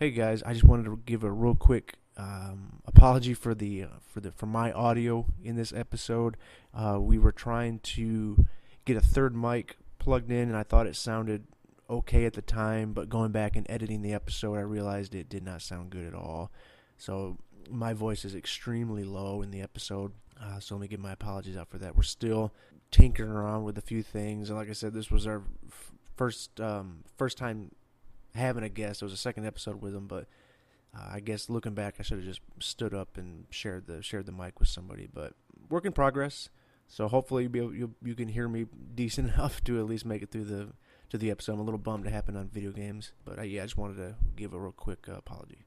Hey guys, I just wanted to give a real quick apology for my audio in this episode. We were trying to get a third mic plugged in, and I thought it sounded okay at the time, but going back and editing the episode, I realized it did not sound good at all. So my voice is extremely low in the episode, so let me give my apologies out for that. We're still tinkering around with a few things, and like I said, this was our first time having a guest. It was a second episode with him, but I guess looking back, I should have just stood up and shared the mic with somebody. But work in progress. So hopefully you can hear me decent enough to at least make it through the episode. I'm a little bummed it happened on video games, but I just wanted to give a real quick apology.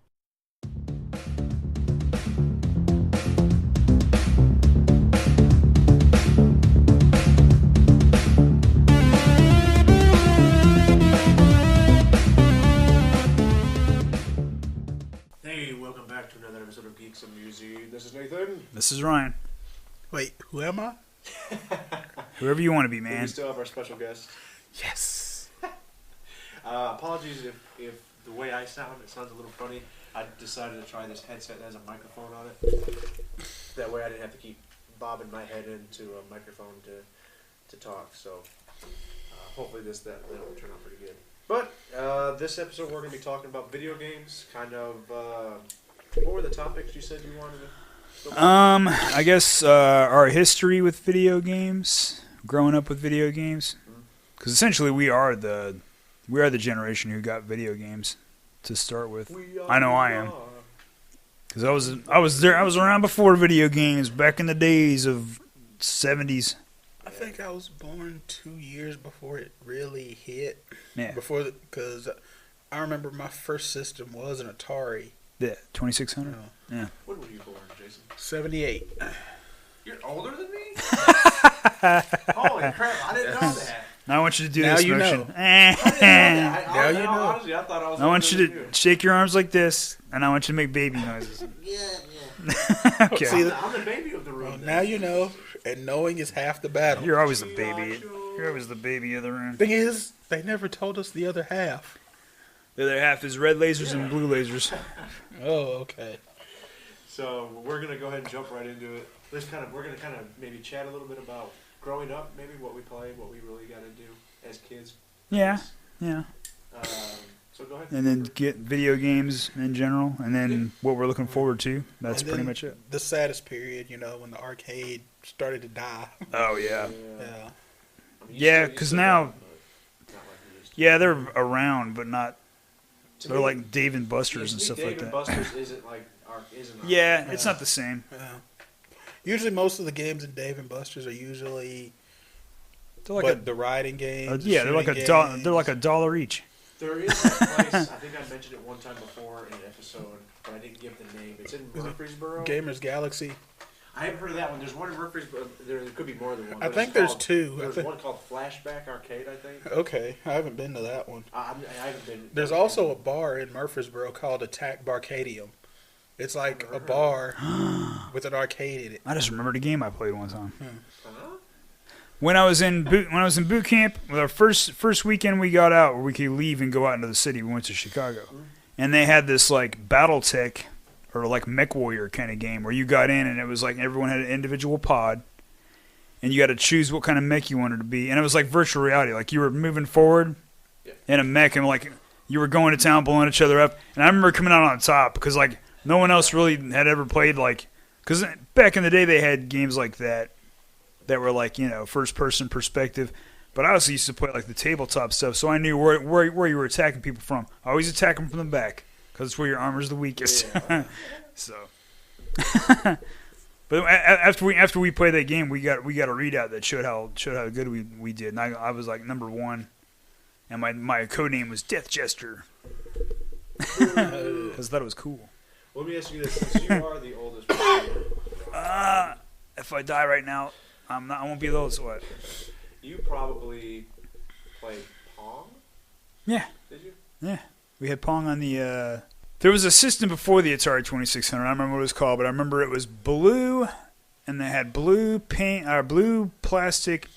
Hey, welcome back to another episode of Geeks-a-Musing. This is Nathan. This is Ryan. Wait, who am I? Whoever you want to be, man. We still have our special guest. Yes. Apologies if the way I sound, it sounds a little funny. I decided to try this headset that has a microphone on it. That way I didn't have to keep bobbing my head into a microphone to talk. So hopefully that'll turn out pretty good. But this episode we're going to be talking about video games. Kind of, what were the topics you said you wanted to? I guess our history with video games, growing up with video games, because essentially we are the generation who got video games to start with. I know I am, because I was around before video games back in the days of '70s. I think I was born 2 years before it really hit. Yeah. Because I remember my first system was an Atari. Yeah, 2600. Yeah. When were you born, Jason? 78. You're older than me? Holy crap! I didn't know that. Now I want you to do Now this you motion. know. Now you know. Honestly, I thought I was. I want you to shake your arms like this, and I want you to make baby noises. Yeah. Okay. See, I'm the baby of the room. Well, now you know, and knowing is half the battle. You're always the baby. You're always the baby of the room. Thing is, they never told us the other half. The other half is red lasers and blue lasers. Oh, okay. So we're gonna go ahead and jump right into it. We're gonna kind of maybe chat a little bit about growing up, maybe what we played, what we really got to do as kids. Yeah. So go ahead. And then get video games in general, and then what we're looking forward to. That's And pretty then much it. The saddest period, when the arcade started to die. Oh, yeah. Yeah. Yeah, because now, yeah, they're around, but not, they're like Dave and Buster's and stuff like that. Dave and Buster's isn't Yeah, it's not the same. Yeah. Usually most of the games in Dave and Buster's are usually They're like the riding games. yeah, they're like $1 each. There is that place, I think I mentioned it one time before in an episode, but I didn't give the name. It's in Murfreesboro. Gamers Galaxy. I haven't heard of that one. There's one in Murfreesboro. There could be more than one. I think there's two. There's one called Flashback Arcade, I think. Okay, I haven't been to that one. I haven't been. There's also a bar in Murfreesboro called Attack Barcadium. It's like a bar with an arcade in it. I just remembered a game I played one time. Huh? When I was in boot camp, with our first weekend we got out where we could leave and go out into the city, we went to Chicago. And they had this like BattleTech or like MechWarrior kind of game where you got in and it was like everyone had an individual pod and you got to choose what kind of mech you wanted to be. And it was like virtual reality. Like you were moving forward in a mech and like you were going to town blowing each other up. And I remember coming out on top because like no one else really had ever played like, because back in the day they had games like that were like, first person perspective. But I also used to play like the tabletop stuff, so I knew where you were attacking people from. I always attack them from the back because it's where your armor's the weakest. Yeah. So, but after we played that game, we got a readout that showed how good we did. And I was like number 1, and my code name was Death Jester because I thought it was cool. Well, let me ask you this: since you are the oldest person, if I die right now, I won't be the oldest. What? You probably played Pong? Yeah. Did you? Yeah. We had Pong on the... There was a system before the Atari 2600. I don't remember what it was called, but I remember it was blue, and they had blue plastic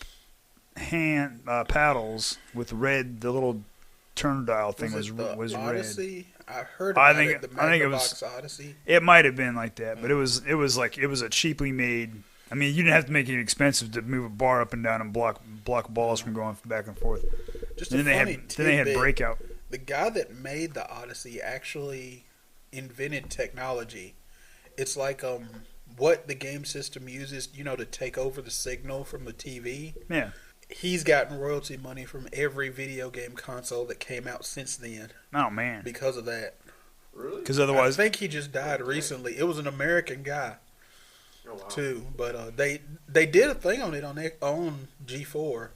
hand paddles with red. The little turn dial thing was red. Odyssey? I heard I about think it, the I think it was Magnavox Odyssey. it might have been like that, but it was a cheaply made. I mean, you didn't have to make it expensive to move a bar up and down and block balls from going back and forth. Just And a then funny they had tidbit. Breakout. The guy that made the Odyssey actually invented technology. It's like what the game system uses, to take over the signal from the TV. Yeah. He's gotten royalty money from every video game console that came out since then Oh man. because of that. Really? Because I otherwise, think he just died recently. It was an American guy Oh, wow. too, but they did a thing on it on G4.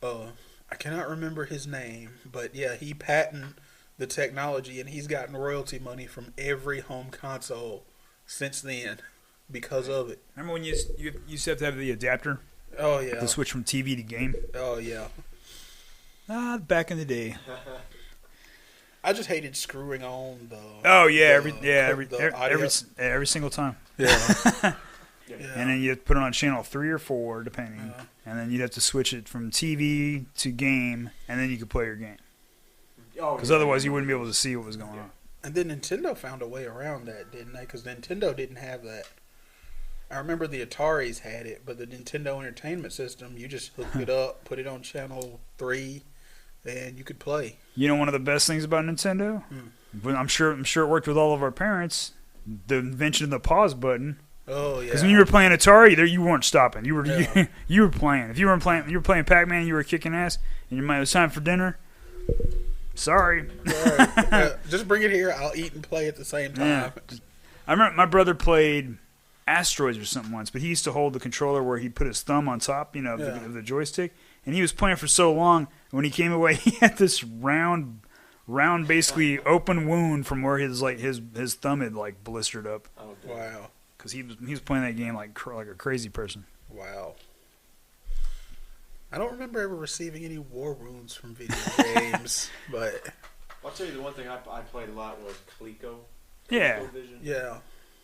I cannot remember his name, but yeah, he patented the technology, and he's gotten royalty money from every home console since then because of it. remember when you used to have the adapter Oh yeah. to switch from TV to game? Oh yeah. Back in the day. I just hated screwing on the. Oh yeah, the audio. every single time. Yeah. Yeah. And then you'd put it on channel 3 or 4, depending. Yeah. And then you'd have to switch it from TV to game, and then you could play your game. Because otherwise you wouldn't be able to see what was going on. And then Nintendo found a way around that, didn't they? Because Nintendo didn't have that. I remember the Ataris had it, but the Nintendo Entertainment System, you just hooked it up, put it on channel 3, and you could play. You know one of the best things about Nintendo? Well, I'm sure it worked with all of our parents. The invention of the pause button. Oh yeah. Because when you were playing Atari, there you weren't stopping. You were Yeah. you were playing. If you were playing Pac-Man, you were kicking ass, and it was time for dinner. Sorry. Just bring it here. I'll eat and play at the same time. Yeah. I remember my brother played Asteroids or something once, but he used to hold the controller where he put his thumb on top, of the joystick, and he was playing for so long. When he came away, he had this round, basically open wound from where his thumb had like blistered up. Oh, damn. Wow. Because he was playing that game like a crazy person. Wow. I don't remember ever receiving any war wounds from video games, but I'll tell you the one thing I played a lot was Coleco. Yeah. ColecoVision. yeah.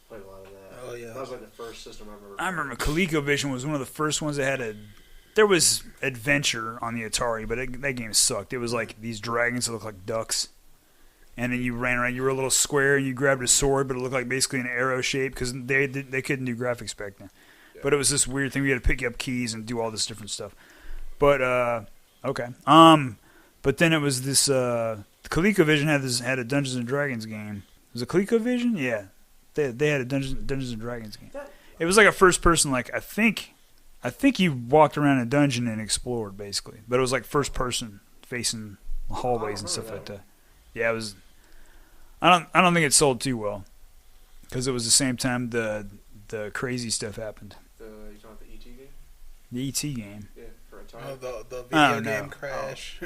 Played a lot of that. Oh yeah. That was like the first system I remember. I remember ColecoVision was one of the first ones that had there was Adventure on the Atari, but that game sucked. It was like these dragons that looked like ducks. And then you ran around. You were a little square, and you grabbed a sword, but it looked like basically an arrow shape because they couldn't do graphics back then. Yeah. But it was this weird thing. We had to pick up keys and do all this different stuff. But okay. But then it was this. ColecoVision had a Dungeons and Dragons game. Was it ColecoVision? Yeah, they had a Dungeons and Dragons game. It was like a first person. Like I think you walked around a dungeon and explored basically, but it was like first person facing hallways and stuff like that. Yeah, it was. I don't think it sold too well, because it was the same time the crazy stuff happened. You talking about the ET game? The ET game. Yeah, for Atari. Oh, the Oh, video no. game crash.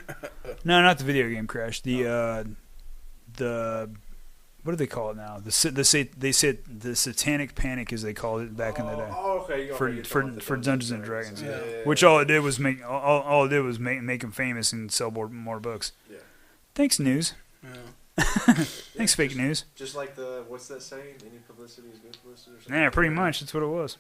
No, not the video game crash. The what do they call it now? They said the Satanic Panic, as they called it back in the day. Oh, okay. For Dungeons and Dragons, Yeah. Which all it did was make them famous and sell more books. Yeah. Thanks, news. Yeah. Thanks, fake news. Just like what's that saying? Any publicity is good publicity or something? Yeah, pretty much. That's what it was.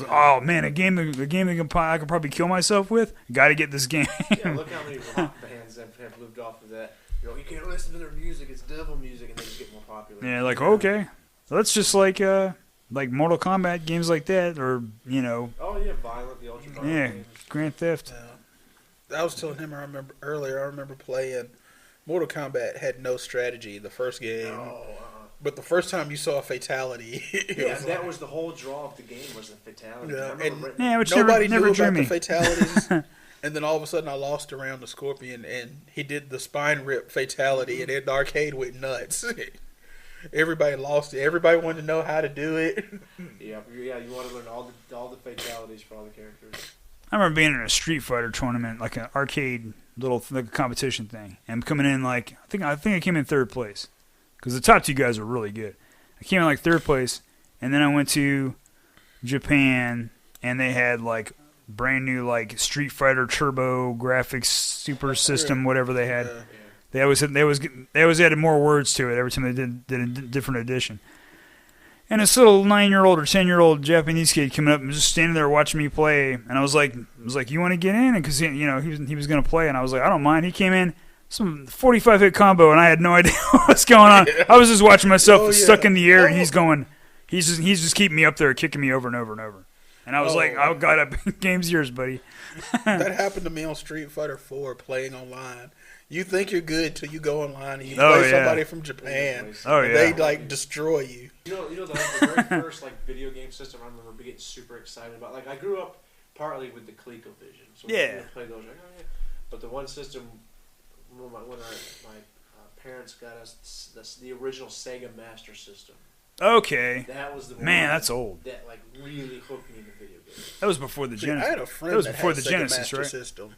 Oh man, a game that I could probably kill myself with. Got to get this game. Yeah, look how many rock bands have lived off of that. You can't listen to their music; it's devil music, and they just get more popular. Yeah, like okay, so that's just like Mortal Kombat games like that, or Oh yeah, violent, the ultra violent. yeah, Games. Grand Theft. I was telling him I remember playing Mortal Kombat had no strategy the first game. But the first time you saw a fatality, that was the whole draw of the game was the fatality. Yeah, I remember and- Yeah, which nobody never knew drew about me. the fatalities. And then all of a sudden I lost around the Scorpion, and he did the spine rip fatality, and the arcade went nuts. Everybody lost it. Everybody wanted to know how to do it. Yeah, you want to learn all the fatalities for all the characters. I remember being in a Street Fighter tournament, like an arcade little competition thing, and coming in I think I came in third place, because the top two guys were really good. I came in like third place, and then I went to Japan, and they had like brand new like Street Fighter Turbo graphics super system, whatever they had. They always added more words to it every time they did a different edition. And this little 9-year-old or 10-year-old Japanese kid coming up and just standing there watching me play, and I was like, you want to get in? Because he was going to play, and I was like, I don't mind. He came in, some 45 hit combo, and I had no idea what's going on. I was just watching myself stuck in the air, and he's just keeping me up there, kicking me over and over and over. And I was like, I got up. Game's yours, buddy. That happened to me on Street Fighter 4 playing online. You think you're good till you go online and you play somebody from Japan. And they like destroy you. You know the very first like video game system I remember getting super excited about. Like I grew up partly with the ColecoVision, so we would play those. Like, oh, yeah. But the one system when my parents got us the original Sega Master System. Okay. That was the one that's old. That like really hooked me into video games. That was before the Genesis. I had a friend that was that before had the Sega Genesis, Master right? System.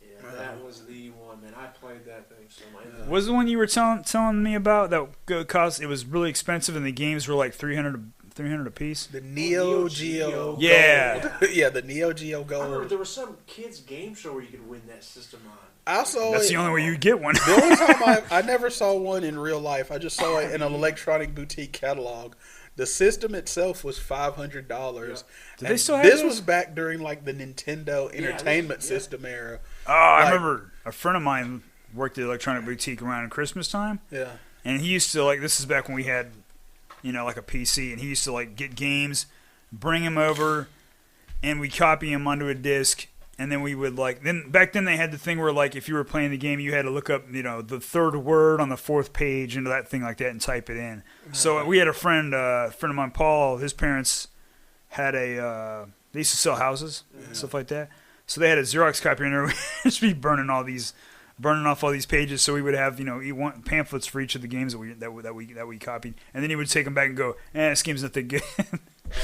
Yeah, that was the one, man. I played that thing so much. Was the one you were telling me about that cost? It was really expensive, and the games were like $300 a piece. The Neo Geo Gold. Yeah. Yeah, the Neo Geo I remember Gold. there was some kids game show where you could win that system on. That's the only way you get one. The only time I never saw one in real life. I just saw it in an electronic boutique catalog. The system itself was $500. Yeah. Did they still have this? those? Was back during like the Nintendo Entertainment System era. Oh, I remember a friend of mine worked at electronic boutique around Christmas time. Yeah. And he used to this is back when we had, like a PC, and he used to get games, bring them over, and we copy them onto a disc. And then we would back then they had the thing where if you were playing the game, you had to look up, the third word on the fourth page into that thing like that and type it in. Mm-hmm. So we had a friend of mine, Paul, his parents had they used to sell houses and stuff like that. So they had a Xerox copier in there. We'd just be burning off all these pages. So we would have, pamphlets for each of the games that we copied. And then he would take them back and go, this game's not that good.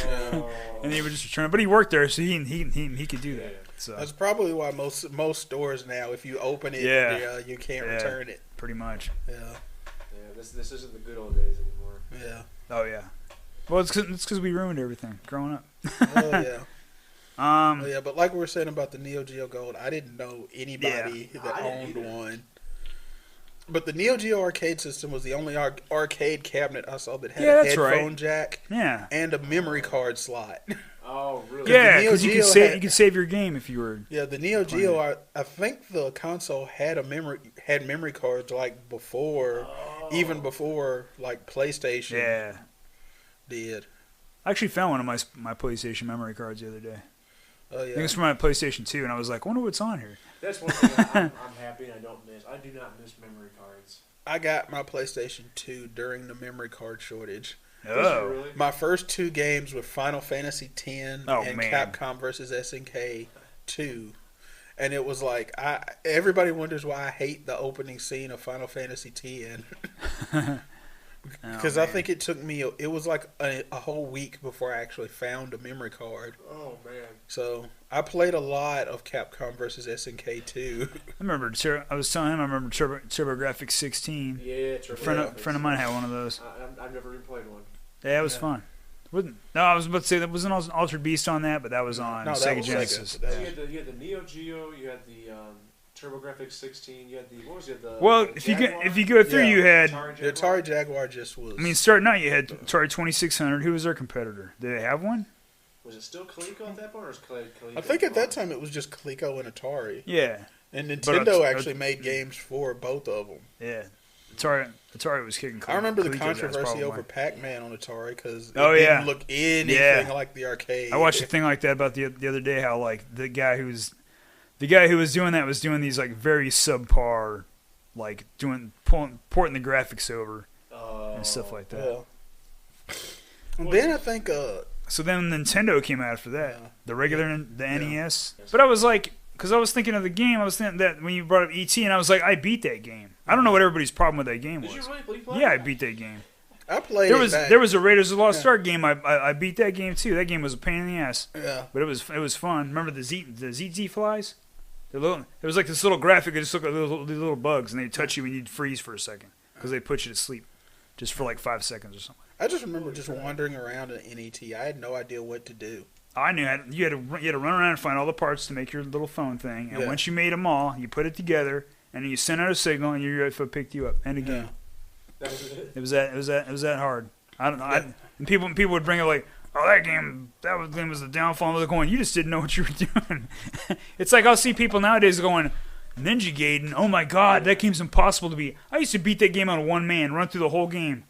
And then he would just return it. But he worked there, so he could do that. So that's probably why most stores now, if you open it, you can't return it. Pretty much. Yeah. Yeah, this isn't the good old days anymore. Yeah. Oh yeah. Well, it's because we ruined everything growing up. Oh yeah. Yeah, but like we were saying about the Neo Geo Gold, I didn't know anybody that owned one. But the Neo Geo arcade system was the only arcade cabinet I saw that had a headphone jack and a memory card slot. Oh, really? Yeah, because you could save your game if you were. Yeah, the Neo Geo. I think the console had memory cards before, even before PlayStation. Did. I actually found one of my PlayStation memory cards the other day. Oh yeah. I think it's from my PlayStation 2, and I was like, I wonder what's on here. That's one thing I'm happy I don't miss. I do not miss memory cards. I got my PlayStation 2 during the memory card shortage. Oh. Really? My first two games were Final Fantasy X and Capcom vs. SNK 2. And it was everybody wonders why I hate the opening scene of Final Fantasy X. Because I think it took me, it was a whole week before I actually found a memory card. Oh, man. So I played a lot of Capcom vs. SNK 2. I remember, I was telling him, I remember TurboGrafx 16. Yeah, TurboGrafx. A friend of mine had one of those. I've never even played one. Yeah, it was fun. I was about to say, that wasn't Altered Beast on that, but that was on Sega Genesis. You had the Neo Geo, you had the TurboGrafx 16, you had the Well, if you go through, you had the Atari Jaguar just was. I mean, starting out, you had Atari 2600. Who was their competitor? Did they have one? Was it still Coleco at that point, or was Coleco? I think at that time it was just Coleco and Atari. Yeah. And Nintendo actually made games for both of them. Yeah. Atari was kicking. I remember the controversy over Pac-Man on Atari because it didn't look anything like the arcade. I watched a thing like that about the other day. How the guy who was doing that was doing these very subpar, porting the graphics over and stuff like that. Yeah. And then I think. So then Nintendo came out after that. Yeah. The regular NES. But I was because I was thinking of the game, I was thinking that when you brought up E.T., and I was like, I beat that game. I don't know what everybody's problem with that game was. Did you really play I beat that game. I played There was a Raiders of the Lost Ark game. I beat that game too. That game was a pain in the ass. Yeah. But it was fun. Remember the ZZ flies? They're little. It was this little graphic. It just looked like these little bugs, and they touch you and you'd freeze for a second because they put you to sleep, just for 5 seconds or something. I just remember just wandering around in NET. I had no idea what to do. I knew you had to run around and find all the parts to make your little phone thing, and once you made them all, you put it together, and then you sent out a signal, and your UFO picked you up. End of game. That was it. It was that hard. I don't know. Yeah. And people would bring it that game was the downfall. I was going, you just didn't know what you were doing. It's I'll see people nowadays going, Ninja Gaiden, oh my god, that game's impossible to beat. I used to beat that game on one man, run through the whole game.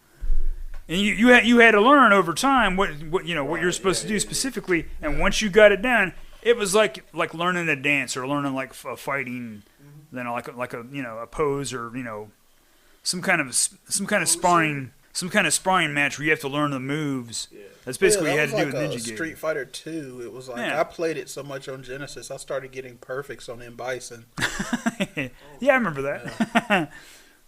And you had to learn over time what you're supposed to do specifically, and once you got it down, it was like learning a dance or learning like a fighting, like a pose or some kind of sparring match where you have to learn the moves. Yeah. That's basically what you had to do with Ninja Gaiden. Street Fighter 2. It was like I played it so much on Genesis, I started getting perfects on M. Bison. Yeah, I remember that. Yeah.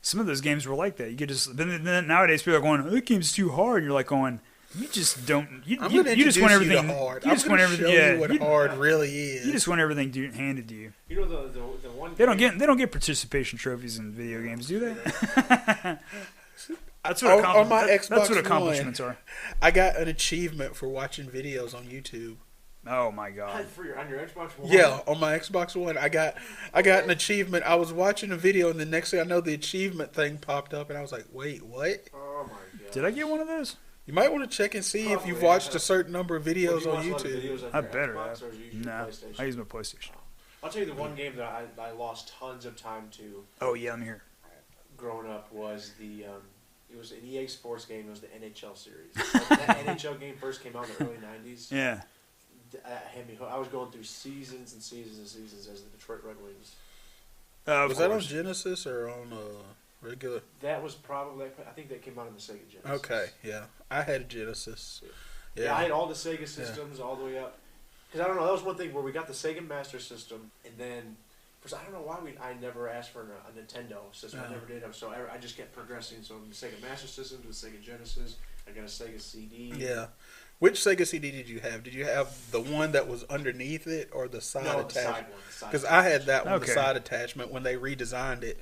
Some of those games were like that. You could just then nowadays people are going, "Oh, that game's too hard." You're like going, "You just don't. You just want everything. Hard. You just want everything. Yeah, what hard really is. You just want everything handed to you. You know the one. They don't get participation trophies in video games, do they? That's what on my Xbox that's what accomplishments are. I got an achievement for watching videos on YouTube. Oh my god! On your Xbox One? Yeah, on my Xbox One, I got an achievement. I was watching a video, and the next thing I know, the achievement thing popped up, and I was like, "Wait, what?" Oh my god! Did I get one of those? You might want to check and see if you've watched a certain number of videos on YouTube. I better have. No, I use my PlayStation. I'll tell you the one game that I lost tons of time to. Oh yeah, I'm here. Growing up was it was an EA Sports game. It was the NHL series. When that NHL game first came out in the early '90s. Yeah. I was going through seasons and seasons and seasons as the Detroit Red Wings. Was that on Genesis or on regular? That was probably. I think that came out on the Sega Genesis. Okay, yeah, I had a Genesis. Yeah, I had all the Sega systems all the way up. Because I don't know, that was one thing where we got the Sega Master System, and then I don't know why I never asked for a Nintendo system. I never did. So I just kept progressing. So from the Sega Master System to the Sega Genesis, I got a Sega CD. Yeah. Which Sega CD did you have? Did you have the one that was underneath it or the side attachment? The side one. Because I had that one, the side attachment, when they redesigned it.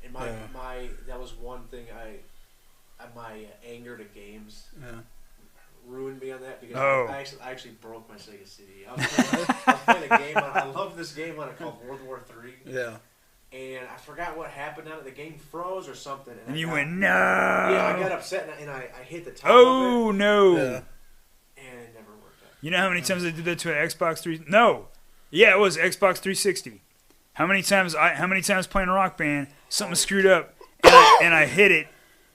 And that was one thing my anger to games ruined me on that because I actually broke my Sega CD. I was playing a game. I love this game on it called World War III. Yeah. And I forgot what happened on it. The game froze or something. And you went, no. Yeah, I got upset and I hit the top of it. Oh, no. Yeah. And it never worked out. You know how many times I did that to an Xbox 3? No. Yeah, it was Xbox 360. How many times playing Rock Band, something screwed up, and I hit it,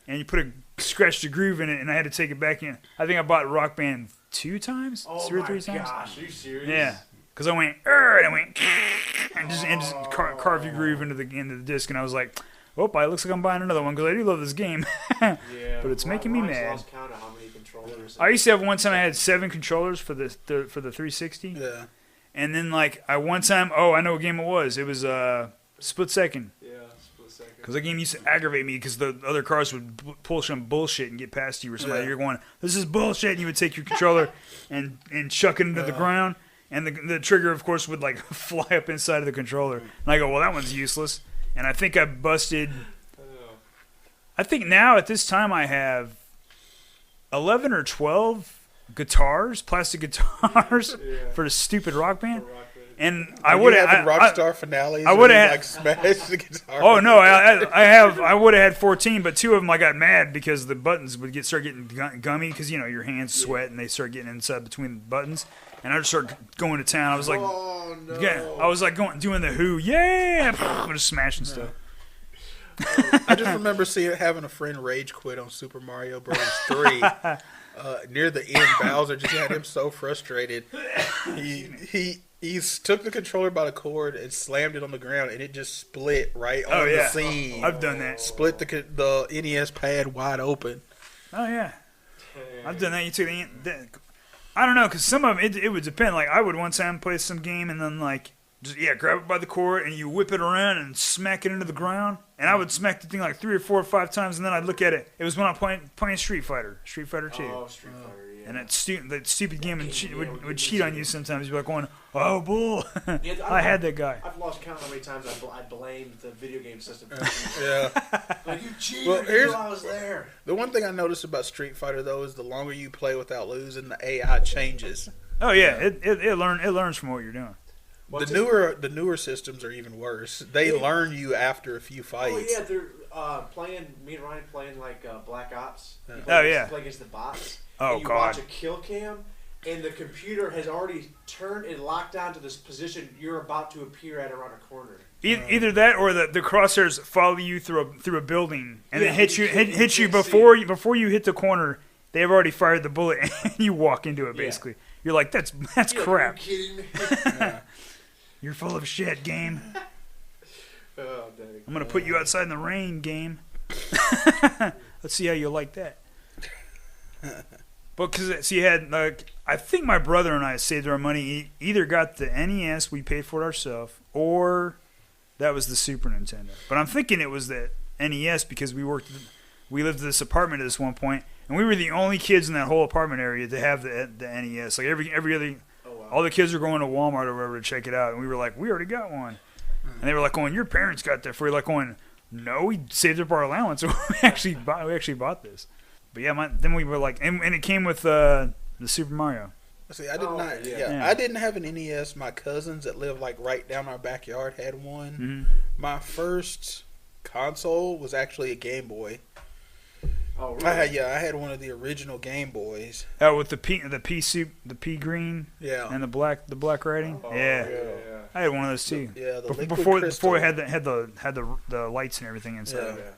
and you scratched a groove in it, and I had to take it back in. I think I bought Rock Band 2 times? 2 or 3 times? Oh, my gosh. Are you serious? Yeah. Because I went, and I went, and just carve your groove into the disc, and I was like, oh, it looks like I'm buying another one because I do love this game. Yeah, but it's making me mad. Lost count of how many controllers. I used to have one time I had 7 controllers for the 360. Yeah. And then one time, I know what game it was. It was Split Second. Yeah, Split Second. Because that game used to aggravate me because the other cars would pull some bullshit and get past you or somebody. Yeah. You're going, this is bullshit. And you would take your controller and chuck it into the ground. And the trigger, of course, would fly up inside of the controller. And I go, well, that one's useless. And I think I busted. I think now at this time I have 11 or 12 guitars, plastic guitars, for the stupid Rock Band. And I would have Rockstar finales. I would have smashed the guitar. Oh no, I would have had 14, but 2 of them I got mad because the buttons would start getting gummy because your hands sweat and they start getting inside between the buttons. And I just started going to town. I was like, doing the Who, yeah, just smashing stuff. I just remember having a friend rage quit on Super Mario Bros. 3. Near the end, Bowser just had him so frustrated. He took the controller by the cord and slammed it on the ground, and it just split right on the scene. I've done that. Split the NES pad wide open. Oh yeah, I've done that. You took I don't know, because some of them, it would depend. I would one time play some game and then, grab it by the cord and you whip it around and smack it into the ground. And I would smack the thing 3 or 4 or 5 times, and then I'd look at it. It was when I was playing Street Fighter 2. Oh, Street Fighter, yeah. And that stupid game would cheat on you sometimes. You'd be going, oh, bull. Yeah, I had that guy. I've lost count how many times I blamed the video game system. Yeah. You cheated, you know I was there. The one thing I noticed about Street Fighter, though, is the longer you play without losing, the AI changes. Oh, yeah. It learns from what you're doing. The newer systems are even worse. They learn you after a few fights. Oh, yeah. They're me and Ryan playing Black Ops. Play against the bots. Oh, and you watch a kill cam, and the computer has already turned and locked onto this position you're about to appear at around a corner. Either that or the crosshairs follow you through a building and then hit you before you hit the corner. They've already fired the bullet and you walk into it. Basically, you're like, that's crap. Are you kidding me? You're full of shit, game. Oh, dang. I'm gonna put you outside in the rain, game. Let's see how you like that. But because you had I think my brother and I saved our money. Either got the NES, we paid for it ourselves, or that was the Super Nintendo. But I'm thinking it was the NES because we lived in this apartment at this one point, and we were the only kids in that whole apartment area to have the NES. Like every other, all the kids were going to Walmart or whatever to check it out, and we were like, we already got one. And they were like, going, your parents got that for you. Like going, no, we saved up our allowance, so we actually bought this. But yeah, then we were like, and it came with the Super Mario. See, I did not. Yeah, I didn't have an NES. My cousins that lived like right down our backyard had one. Mm-hmm. My first console was actually a Game Boy. Oh, really? I had one of the original Game Boys. Oh, with the pea green, and the black writing. Oh, yeah. I had one of those too. Before it had the lights and everything inside. Yeah.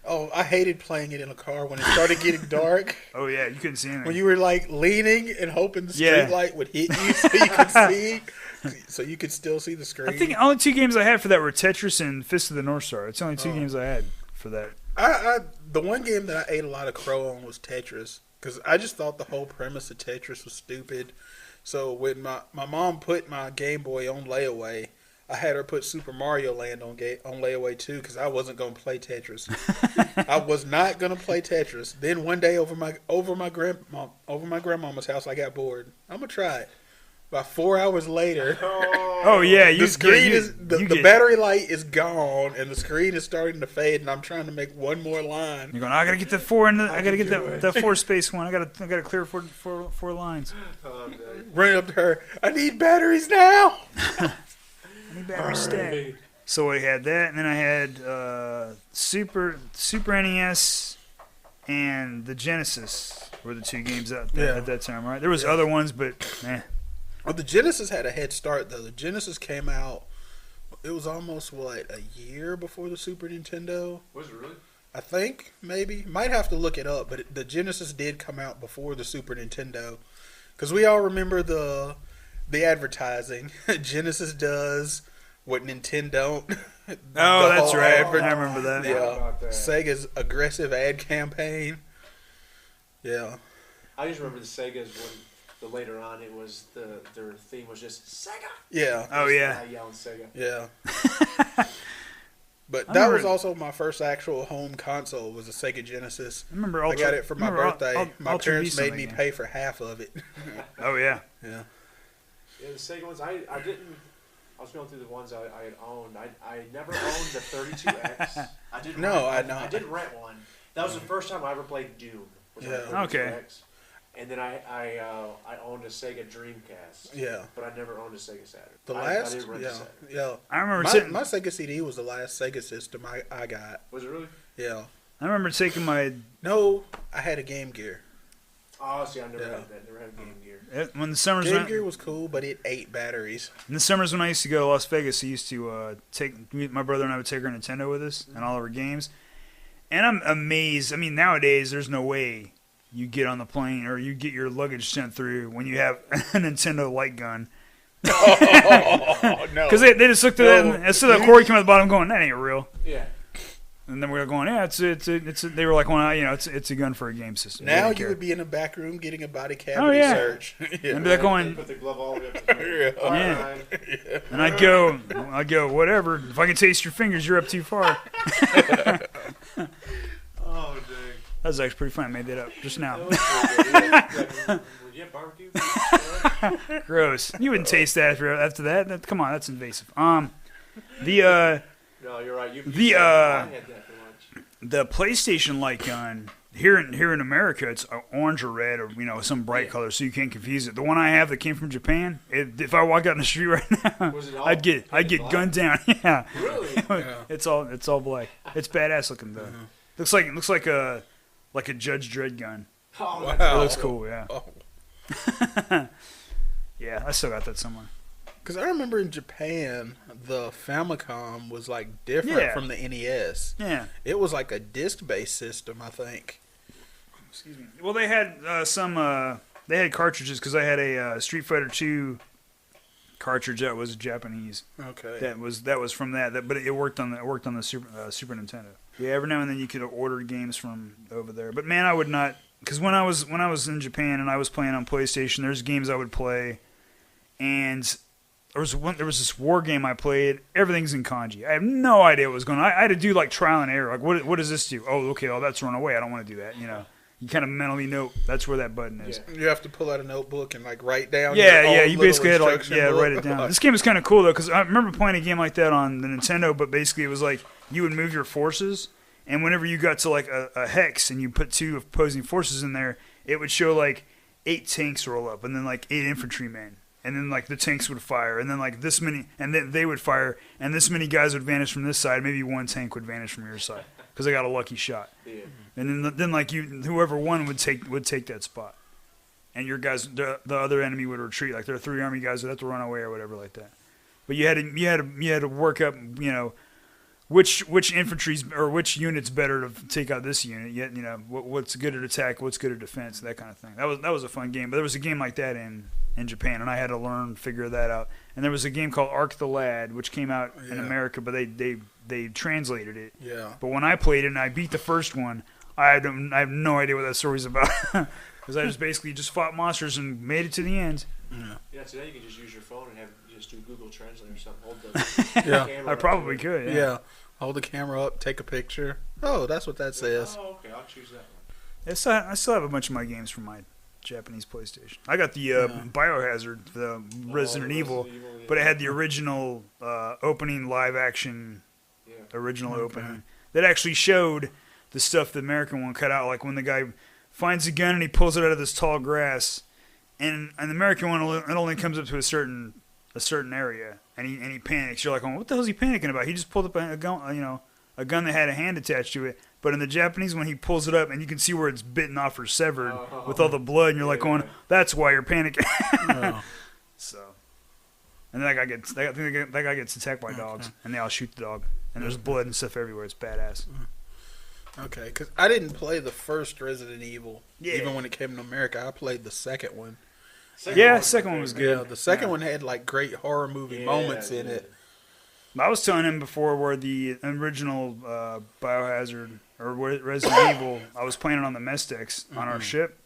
Oh, I hated playing it in a car when it started getting dark. Oh yeah, you couldn't see anything. When you were like leaning and hoping the street light would hit you so you could see, so you could still see the screen. I think the only two games I had for that were Tetris and Fist of the North Star. It's the only two games I had for that. The one game that I ate a lot of crow on was Tetris because I just thought the whole premise of Tetris was stupid. So when my mom put my Game Boy on layaway, I had her put Super Mario Land on layaway too because I wasn't going to play Tetris. I was not going to play Tetris. Then one day over my grandmama's house, I got bored. I'm gonna try it. About 4 hours later, the battery light is gone and the screen is starting to fade, and I'm trying to make one more line. You're going, I gotta get the four I gotta get that 4 space one. I gotta clear four lines. Run up to her. I need batteries now. I need battery stack. So I had that, and then I had Super NES and the Genesis were the two games at that time, right? There was other ones, but Well, the Genesis had a head start, though. The Genesis came out, it was almost, a year before the Super Nintendo? Was it really? I think, maybe. Might have to look it up, but the Genesis did come out before the Super Nintendo. Because we all remember the advertising. Genesis does what Nintendo don't. Oh, that's right. I remember that. Yeah. Sega's aggressive ad campaign. Yeah. I just remember the Sega's when... But later on, it was their theme was just Sega. Yeah. Oh yeah. Yelling Sega. Yeah. But that was also my first actual home console. Was a Sega Genesis. I got it for my birthday. My parents made me pay for half of it. Oh yeah. Yeah. Yeah, the Sega ones. I didn't. I was going through the ones I had owned. I never owned the 32X. I did. I did rent one. That was the first time I ever played Doom. Okay. And then I owned a Sega Dreamcast. Yeah. But I never owned a Sega Saturn. I didn't rent a Saturn. Yeah. I remember my Sega CD was the last Sega system I got. Was it really? Yeah. I remember taking my... No, I had a Game Gear. Oh, see, I never had that. Never had Game Gear. When the summers Game Gear was cool, but it ate batteries. In the summers when I used to go to Las Vegas, I used to my brother and I would take our Nintendo with us and all of our games. And I'm amazed. I mean, nowadays, there's no way you get on the plane or you get your luggage sent through when you have a Nintendo light gun. Oh, no. Because they just looked at it and so that cord came out the bottom going, that ain't real. Yeah. And then we were going, yeah, they were like, well, it's a gun for a game system. Now you would be in a back room getting a body cavity search. Yeah. And be like going, put the glove all the way up to yeah. And I'd go, whatever. If I can taste your fingers, you're up too far. Oh, dang. That was actually pretty fun. I made that up just now. Would you have barbecue? Gross. You wouldn't taste that after that. Come on, that's invasive. No, you're right. The PlayStation light gun here in America, it's orange or red or some bright color, so you can't confuse it. The one I have that came from Japan, if I walk out in the street right now, I'd get gunned down. Yeah. Really? Yeah. It's all black. It's badass looking though. Mm-hmm. Looks like a Judge Dredd gun. Oh, wow. It looks cool. Yeah. Oh. Yeah, I still got that somewhere. Because I remember in Japan, the Famicom was like different from the NES. Yeah. It was like a disc-based system, I think. Excuse me. Well, they had they had cartridges because I had a Street Fighter 2 cartridge that was Japanese. Okay. That was from that, but it worked on the Super Nintendo. Yeah, every now and then you could order games from over there. But man, I would not, because when I was in Japan and I was playing on PlayStation, there's games I would play, and there was this war game I played. Everything's in kanji. I have no idea what was going on. I had to do like trial and error. Like, what does this do? Oh, okay, that's run away. I don't want to do that. You kind of mentally note that's where that button is. Yeah. You have to pull out a notebook and like write down. Yeah. You basically had to book. write it down. This game is kind of cool though, because I remember playing a game like that on the Nintendo. But basically, it was like you would move your forces, and whenever you got to like a hex and you put 2 opposing forces in there, it would show like 8 tanks roll up, and then like 8 infantrymen, and then like the tanks would fire, and then like this many, and then they would fire, and this many guys would vanish from this side. Maybe 1 tank would vanish from your side because I got a lucky shot. Yeah. And then like whoever won would take that spot, and your guys, the other enemy would retreat. Like there are 3 army guys would have to run away or whatever like that. But you had to work up, which infantry's or which unit's better to take out this unit. Yet what's good at attack, what's good at defense, that kind of thing. That was a fun game. But there was a game like that in Japan, and I had to figure that out. And there was a game called Ark the Lad, which came out in America, but they translated it. Yeah. But when I played it and I beat the first one, I have no idea what that story's about. Because I just fought monsters and made it to the end. Yeah, today you can just use your phone and just do Google Translate or something. Hold the camera I probably could. Yeah. Hold the camera up, take a picture. Oh, that's what that says. Oh, okay, I'll choose that one. I still have a bunch of my games from my Japanese PlayStation. I got the Biohazard, the Resident Evil, but it had the original opening live action, original opening that actually showed the stuff the American one cut out. Like when the guy finds a gun and he pulls it out of this tall grass, and the American one it only comes up to a certain area, and he panics. You're like, oh, what the hell is he panicking about? He just pulled up a gun, a gun that had a hand attached to it. But in the Japanese one, he pulls it up, and you can see where it's bitten off or severed with all the blood, and you're like going, that's why you're panicking. So, and then that guy gets attacked by dogs, and they all shoot the dog, and there's blood and stuff everywhere. It's badass. Okay, because I didn't play the first Resident Evil, even when it came to America. I played the second one. Second one was good. Yeah, the second one had like great horror movie moments in it. I was telling him before where the original Biohazard or Resident Evil, I was playing it on the Mestex on our ship,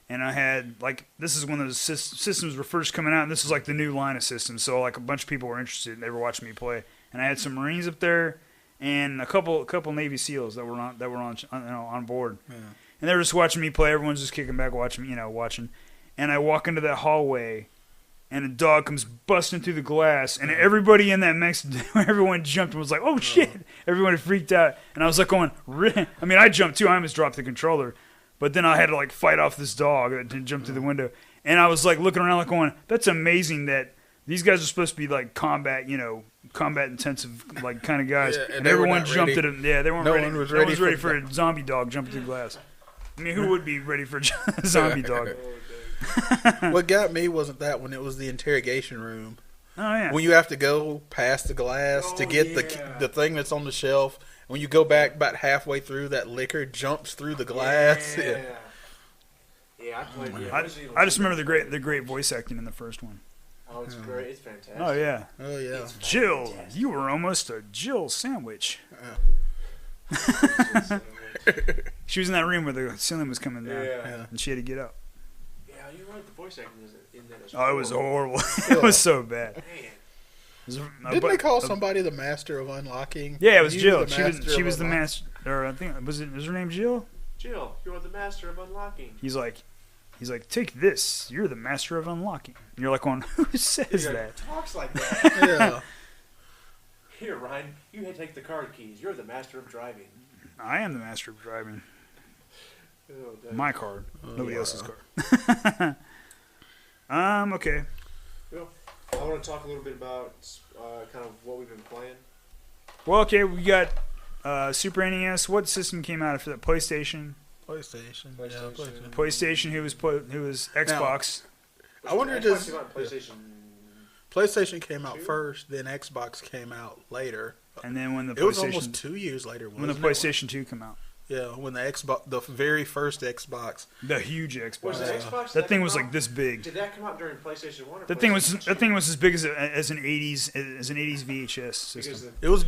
and I had this is when those systems were first coming out, and this is like the new line of systems. So like a bunch of people were interested, and they were watching me play, and I had some Marines up there and a couple Navy SEALs that were on board, and they were just watching me play. Everyone's just kicking back, watching. And I walk into that hallway, and a dog comes busting through the glass, and everybody in that everyone jumped and was like, oh, shit. Everyone freaked out. And I was like going, I mean, I jumped too. I almost dropped the controller. But then I had to fight off this dog that jumped through the window. And I was looking around going, that's amazing that these guys are supposed to be combat intensive kind of guys. Yeah, and everyone jumped at them. Yeah, they weren't ready. No one was ready for a zombie dog jumping through glass. I mean, who would be ready for a zombie dog? What got me wasn't that one. It was the interrogation room. Oh, yeah. When you have to go past the glass to get the thing that's on the shelf. When you go back about halfway through, that liquor jumps through the glass. Yeah, I played. I just remember the great voice acting in the first one. Oh, it's great. It's fantastic. Oh, yeah. Oh, yeah. Jill, fantastic. You were almost a Jill sandwich. She was in that room where the ceiling was coming down, and she had to get up. Yeah, you're right. The voice acting in that is horrible. Oh, it was horrible. It was so bad. Didn't they call somebody the master of unlocking? Yeah, it was Jill. She was the master. Or I think was her name Jill? Jill, you're the master of unlocking. He's like, take this. You're the master of unlocking. And you're like, who says that? Talks like that. Yeah. Here, Ryan, you take the card keys. You're the master of driving. I am the master of driving. Oh, my card, nobody else's card. Okay. Well, I want to talk a little bit about kind of what we've been playing. Well, okay, we got Super NES. What system came out after that? PlayStation. PlayStation. PlayStation. Who was Xbox? Now, I wonder PlayStation PlayStation came out first, then Xbox came out later. And then when the it was almost 2 years later. When the PlayStation 2 came out. Yeah, when the very first Xbox, the huge Xbox. Was the Xbox that thing was like this big. Did that come out during PlayStation 1? Or that thing was as big as an '80s VHS system. It was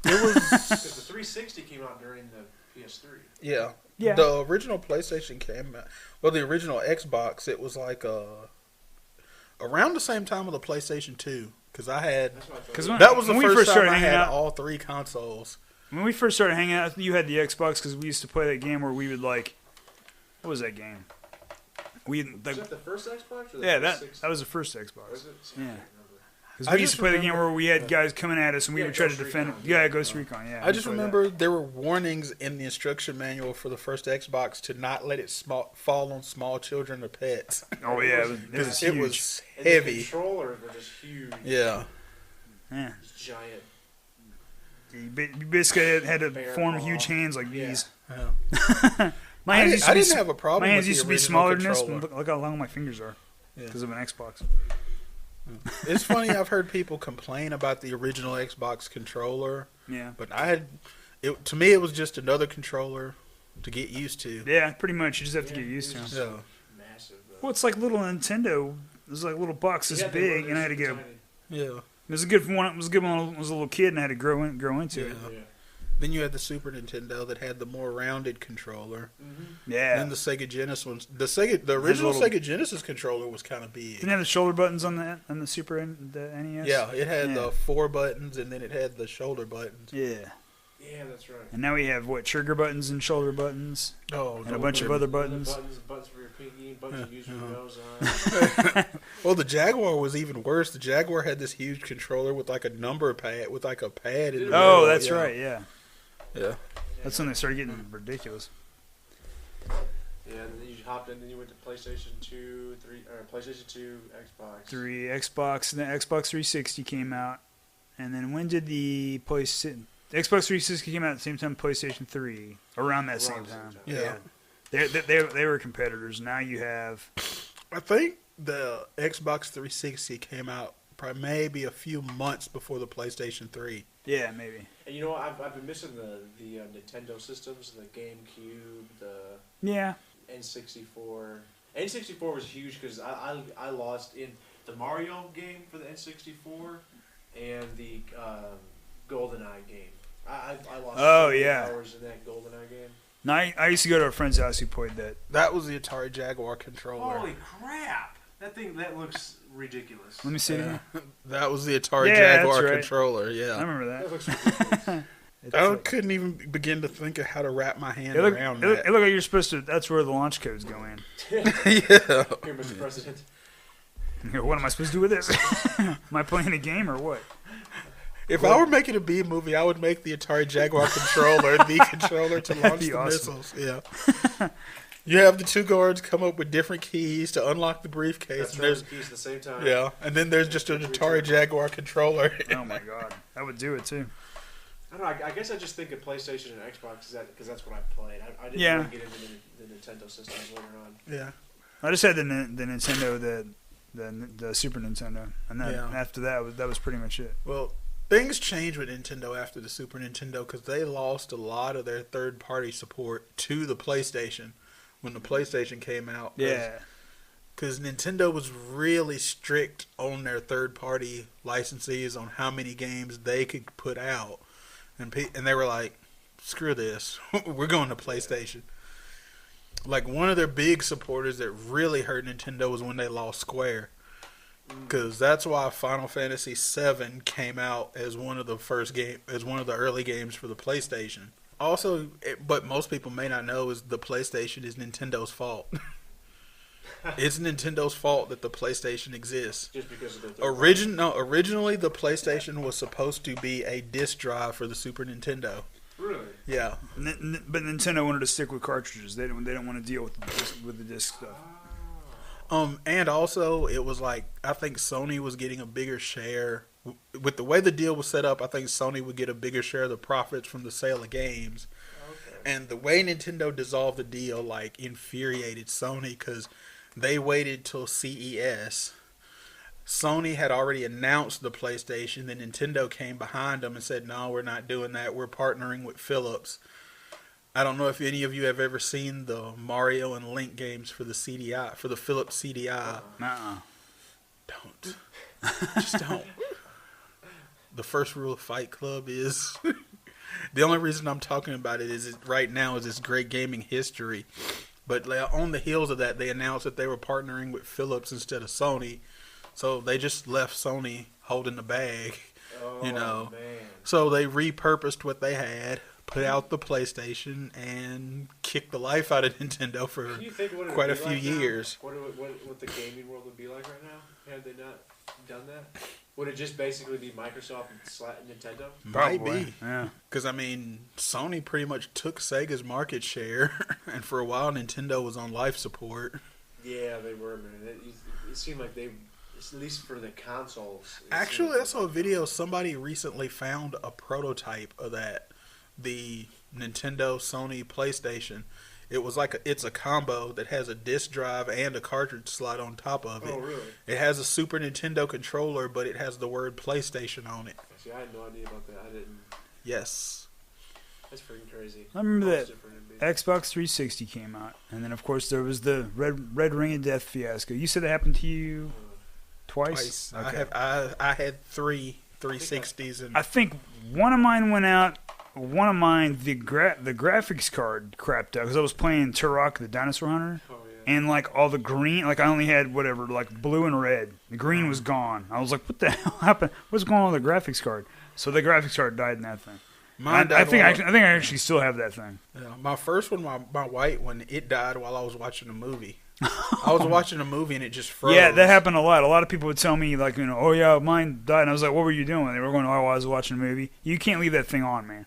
because the 360 came out during the PS3. Yeah. Yeah. The original PlayStation came out. Well, the original Xbox, it was like around the same time with the PlayStation 2, because I had that was the first time I had all three consoles. When we first started hanging out, you had the Xbox because we used to play that game where we would like, what was that game? Was that the first Xbox? Or the that was the first Xbox. Was it? Yeah. Because we used to play the game where we had guys coming at us and we would try to defend it. Yeah, Ghost Recon, yeah. I just remember there were warnings in the instruction manual for the first Xbox to not let it fall on small children or pets. Oh, yeah. It was heavy. And the controllers were just huge. Yeah. Yeah. Giant. You basically had to form huge hands like these. Yeah. My hands I didn't have a problem. My hands with used to be smaller than this. Look how long my fingers are because of an Xbox. It's funny. I've heard people complain about the original Xbox controller. Yeah. But to me, it was just another controller to get used to. Yeah, pretty much. You just have to get used to. Yeah. Massive. Well, it's like little Nintendo. It was like little box this big, and I had to go. Yeah. It was a good one. It was good when I was a little kid, and I had to grow into it. Yeah. Then you had the Super Nintendo that had the more rounded controller. Mm-hmm. Yeah. And then the Sega Genesis the original Sega Genesis controller was kind of big. Didn't it have the shoulder buttons on the Super the NES? Yeah, it had the 4 buttons, and then it had the shoulder buttons. Yeah. Yeah, that's right. And now we have trigger buttons and shoulder buttons. Oh, and a bunch of other buttons. Buttons for your pinky, buttons you use for your nose. Well, the Jaguar was even worse. The Jaguar had this huge controller with like a number pad, with like a pad in the middle. Oh, that's right. Yeah. Yeah. That's when they started getting ridiculous. Yeah, and then you hopped in, and you went to PlayStation 2, 3, or PlayStation 2, Xbox. 3, Xbox, and then Xbox 360 came out. And then when did the PlayStation... Xbox 360 came out at the same time PlayStation 3, around that same time. Yeah. They were competitors. Now you have... I think the Xbox 360 came out probably maybe a few months before the PlayStation 3. Yeah, maybe. And you know what? I've been missing the Nintendo systems, the GameCube, the N64. N64 was huge because I lost in the Mario game for the N64 and the GoldenEye game. I lost hours in that GoldenEye game. No, I used to go to a friend's house who played that. That was the Atari Jaguar controller. Holy crap! That looks ridiculous. Let me see. That was the Atari Jaguar right. controller. Yeah, I remember That that. looks ridiculous. I couldn't even begin to think of how to wrap my hand around that. It looked like you're supposed to. That's where the launch codes go in. Yeah. Here, Mr. President. What am I supposed to do with this? Am I playing a game or what? If I were making a B movie, I would make the Atari Jaguar controller the controller to launch the missiles. Yeah. You have the two guards come up with different keys to unlock the briefcase. That's right, keys at the same time. Yeah, and then there's just an Atari Jaguar controller. Oh my god, that would do it too. I don't know. I guess I just think of PlayStation and Xbox because that's what I played. I didn't really get into the Nintendo systems later on. Yeah. I just had the Nintendo, the Super Nintendo, and then after that was pretty much it. Well, things changed with Nintendo after the Super Nintendo because they lost a lot of their third-party support to the PlayStation when the PlayStation came out. Yeah. Because Nintendo was really strict on their third-party licensees on how many games they could put out. And they were like, screw this. We're going to PlayStation. Like, one of their big supporters that really hurt Nintendo was when they lost Square. Because that's why Final Fantasy VII came out as one of the early games for the PlayStation. Also, but most people may not know, is the PlayStation is Nintendo's fault. It's Nintendo's fault that the PlayStation exists. Just because of the originally the PlayStation was supposed to be a disc drive for the Super Nintendo. Really? Yeah. But Nintendo wanted to stick with cartridges. They don't want to deal with the disc stuff. And also it was like, I think Sony was getting a bigger share. With the way the deal was set up, I think Sony would get a bigger share of the profits from the sale of games. Okay. And the way Nintendo dissolved the deal, like, infuriated Sony because they waited till CES Sony had already announced the PlayStation. Then Nintendo came behind them and said, "No, we're not doing that. We're partnering with Philips." I don't know if any of you have ever seen the Mario and Link games for the CDI, for the Philips CDI. Don't. Just don't. The first rule of Fight Club is... The only reason I'm talking about it is right now is it's great gaming history. But on the heels of that, they announced that they were partnering with Philips instead of Sony. So they just left Sony holding the bag, you know. Man. So they repurposed what they had, put out the PlayStation, and kicked the life out of Nintendo for quite a few years. What the gaming world would be like right now had they not done that? Would it just basically be Microsoft and Nintendo? Might be. Yeah. Because, I mean, Sony pretty much took Sega's market share, and for a while Nintendo was on life support. Yeah, they were, man. It seemed like they, at least for the consoles. Actually, I saw a video. Somebody recently found a prototype of that. The Nintendo, Sony, PlayStation. It was like it's a combo that has a disc drive and a cartridge slot on top of it. Oh, really? It has a Super Nintendo controller, but it has the word PlayStation on it. See, I had no idea about that. I didn't. Yes. That's freaking crazy. I remember that Xbox 360 came out, and then of course there was the Red Ring of Death fiasco. You said that happened to you twice. Okay. I had three 360s, and I think one of mine went out. One of mine, the graphics card crapped out because I was playing Turok the Dinosaur Hunter, and like all the green, like I only had whatever, like blue and red. The green was gone. I was like, "What the hell happened? What's going on with the graphics card?" So the graphics card died in that thing. I think I actually still have that thing. Yeah, my first one, my white one, it died while I was watching a movie. I was watching a movie and it just froze. Yeah, that happened a lot. A lot of people would tell me, like, you know, oh yeah, mine died. And I was like, what were you doing? They were going, oh, I was watching a movie. You can't leave that thing on, man.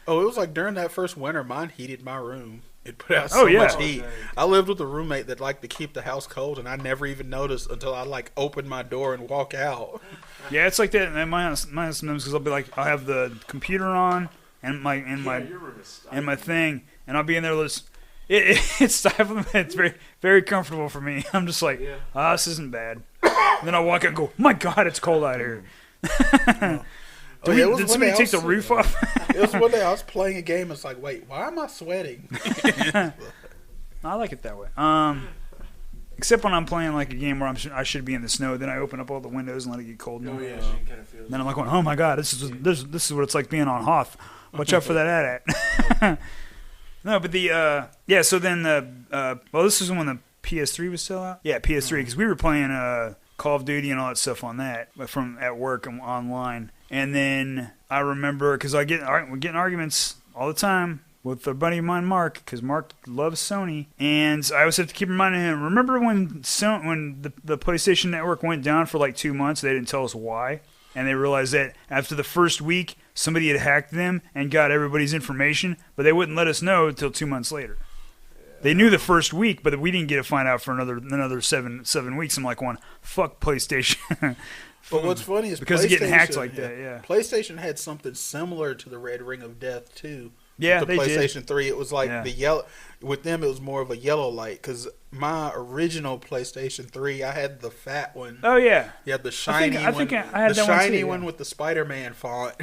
Oh, it was like during that first winter, mine heated my room. It put out so much heat. I lived with a roommate that liked to keep the house cold, and I never even noticed until I like opened my door and walk out. Yeah, it's like that at my house sometimes because I'll be like, I'll have the computer on and my thing, and I'll be in there. It's stifling. It's very, very comfortable for me. I'm just like, this isn't bad. And then I walk out and go, my God, it's cold out here. Did somebody take the roof off? It was one day I was playing a game. It's like, wait, why am I sweating? I like it that way. Except when I'm playing like a game where I should be in the snow. Then I open up all the windows and let it get cold. Oh yeah, so you kind of feel. Then I'm like, oh my God, this is what it's like being on Hoth. Watch out for that at. No, but so then this is when the PS3 was still out. Yeah, PS3 because we were playing Call of Duty and all that stuff on that from at work and online. And then I remember because we're getting arguments all the time with a buddy of mine, Mark, because Mark loves Sony, and I always have to keep reminding him. Remember when the PlayStation Network went down for like 2 months? They didn't tell us why, and they realized that after the first week, somebody had hacked them and got everybody's information, but they wouldn't let us know until 2 months later. They knew the first week, but we didn't get to find out for another seven weeks. I'm like, fuck PlayStation. But what's funny is because of getting hacked like that. Yeah, PlayStation had something similar to the Red Ring of Death too. Yeah, the they PlayStation did. 3. It was like the yellow. With them, it was more of a yellow light. Because my original PlayStation 3, I had the fat one. Oh yeah, yeah, the shiny one. I think I had the that shiny one, with the Spider-Man font.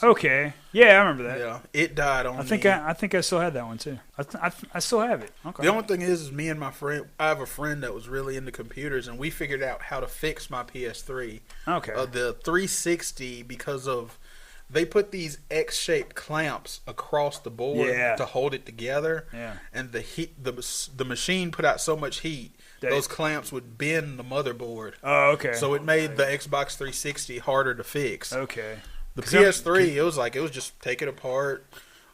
Okay, yeah, I remember that. Yeah, it died on. I think I still had that one too. I still have it. Okay. The only thing is me and my friend. I have a friend that was really into computers, and we figured out how to fix my PS3. Okay. The 360 because of. They put these X-shaped clamps across the board to hold it together. Yeah. And the machine put out so much heat, those clamps would bend the motherboard. Oh, okay. So it made the Xbox 360 harder to fix. Okay. The PS3, it was just take it apart.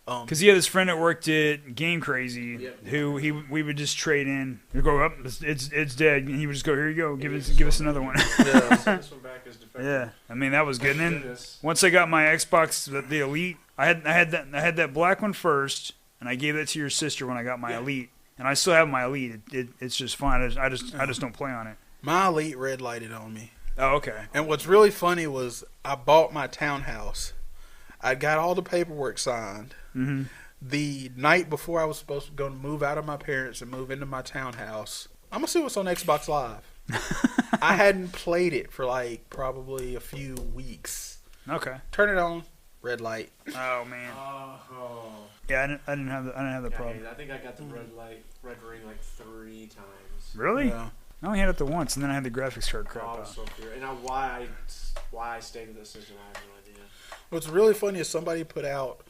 Because he had this friend that worked at Game Crazy, who we would just trade in. He'd go up, it's dead, and he would just go, here you go, give us another one. This one back is defective. Yeah, I mean that was good. And then once I got my Xbox, the Elite, I had that black one first, and I gave that to your sister when I got my Elite, and I still have my Elite. It's just fine. I just don't play on it. My Elite red lighted on me. Oh, okay. And what's really funny was I bought my townhouse. I got all the paperwork signed. Mm-hmm. The night before I was supposed to go move out of my parents and move into my townhouse, I'm going to see what's on Xbox Live. I hadn't played it for like probably a few weeks. Okay. Turn it on, red light. Oh man. Oh. Yeah, I didn't have the problem. I think I got the red ring like 3 times. Really? Yeah. I only had it the once, and then I had the graphics card crap I out. was so furious. And why I stayed with this system, I have no idea. What's really funny is somebody put out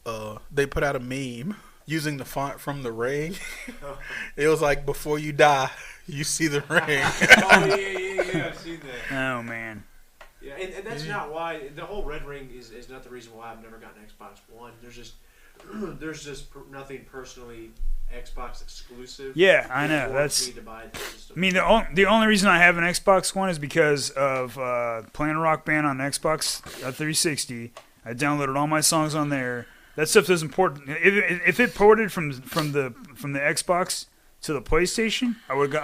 a meme using the font from The Ring. It was like, before you die, you see the ring. Oh yeah, I've seen that. Oh man. Yeah, and that's not why the whole red ring is not the reason why I've never gotten Xbox One. There's just nothing personally Xbox exclusive. Yeah, I know. for That's. me to buy the system. I mean, the only reason I have an Xbox One is because of playing Rock Band on Xbox 360. I downloaded all my songs on there. That stuff doesn't port. If it ported from the Xbox to the PlayStation, I would have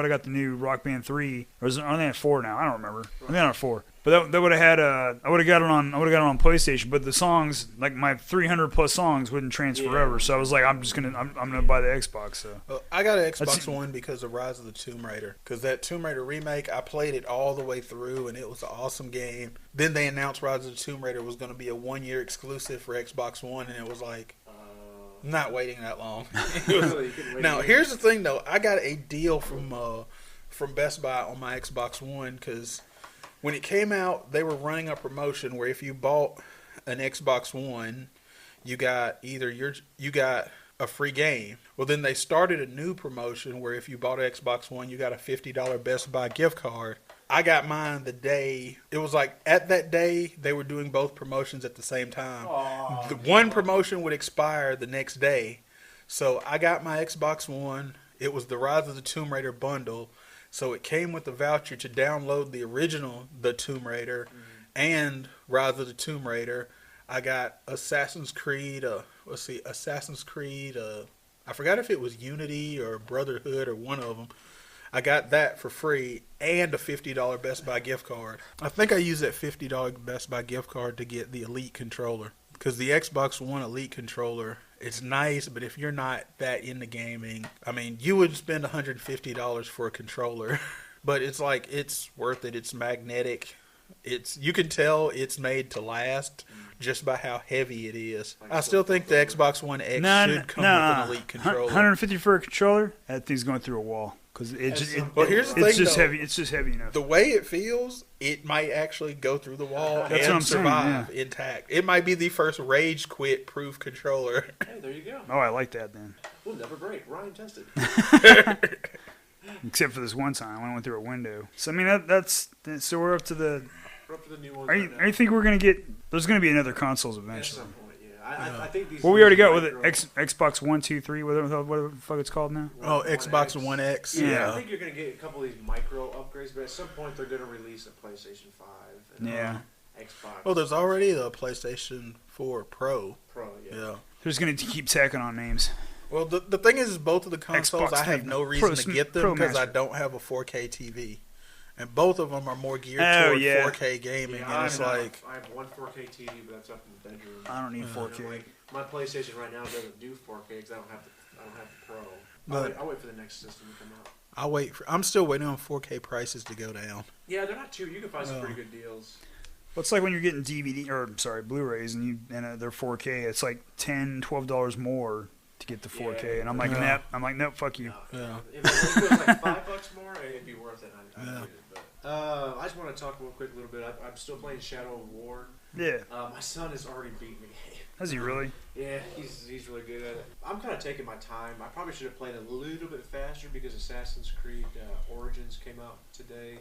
got the new Rock Band 3. Or is it only at 4 now? I don't remember. I think I'm at 4. But that would have had I would have got it on PlayStation. But the songs, like my 300 plus songs, wouldn't transfer over. So I was like, I'm gonna buy the Xbox. So I got an Xbox One because of Rise of the Tomb Raider. Because that Tomb Raider remake, I played it all the way through, and it was an awesome game. Then they announced Rise of the Tomb Raider was going to be a 1-year exclusive for Xbox One, and it was like, I'm not waiting that long. Now, here's the thing, though. I got a deal from Best Buy on my Xbox One because when it came out, they were running a promotion where if you bought an Xbox One, you got a free game. Well, then they started a new promotion where if you bought an Xbox One, you got a $50 Best Buy gift card. I got mine the day. It was like at that day they were doing both promotions at the same time. The one promotion would expire the next day. So I got my Xbox One. It was the Rise of the Tomb Raider bundle. So it came with the voucher to download the original The Tomb Raider and Rise of the Tomb Raider. I got Assassin's Creed. I forgot if it was Unity or Brotherhood or one of them. I got that for free and a $50 Best Buy gift card. I think I used that $50 Best Buy gift card to get the Elite controller. Because the Xbox One Elite controller, it's nice, but if you're not that into gaming, I mean, you would spend $150 for a controller. But it's like, it's worth it. It's magnetic. You can tell it's made to last just by how heavy it is. I still think the Xbox One X should come with an Elite controller. $150 for a controller? That thing's going through a wall. Because here's the thing, heavy. It's just heavy enough. The way it feels, it might actually go through the wall and survive intact. It might be the first rage quit proof controller. Hey, there you go. Oh, I like that then. We'll never break. Ryan tested. Except for this one time when I went through a window. So I mean that's so we're up to the. We're up to the new ones. Are you think we're gonna get? There's gonna be another consoles eventually. At some point, yeah. I think these. Well, we already got with it Xbox 1, 2, 3, whatever the fuck it's called now. Oh, Xbox One X. Yeah, I think you're gonna get a couple of these micro upgrades, but at some point they're gonna release a PlayStation 5. And Xbox. Well, there's already the PlayStation 4 Pro. Yeah. They're just gonna keep tacking on names. Well, the thing is both of the consoles, I have no reason to get them because I don't have a 4K TV. And both of them are more geared toward 4K gaming. Yeah, and it's like... I have one 4K TV, but that's up in the bedroom. I don't need 4K. Like, my PlayStation right now doesn't do 4K because I don't have the Pro. I'll wait for the next system to come out. I'm still waiting on 4K prices to go down. Yeah, they're not too... You can find some pretty good deals. Well, it's like when you're getting Blu-rays and they're 4K. It's like $10, $12 more to get the 4K, and I'm like, nope, fuck you. Yeah. If it was like $5 more, it'd be worth it. I'd do it. But I just want to talk real quick a little bit. I'm still playing Shadow of War. Yeah. My son has already beaten the game. Has he really? Yeah, he's really good at it. I'm kind of taking my time. I probably should have played a little bit faster because Assassin's Creed Origins came out today,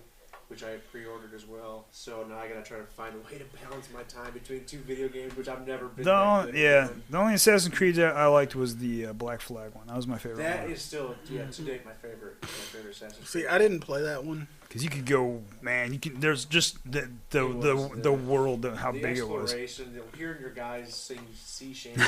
which I pre-ordered as well. So now I gotta try to find a way to balance my time between two video games, which I've never been. The only Assassin's Creed that I liked was the Black Flag one. That was my favorite. That is still to date my favorite Assassin's Creed. See, I didn't play that one. Because you could go, man. You can. There's just the world, how big it was. Hearing your guys sing sea shanty.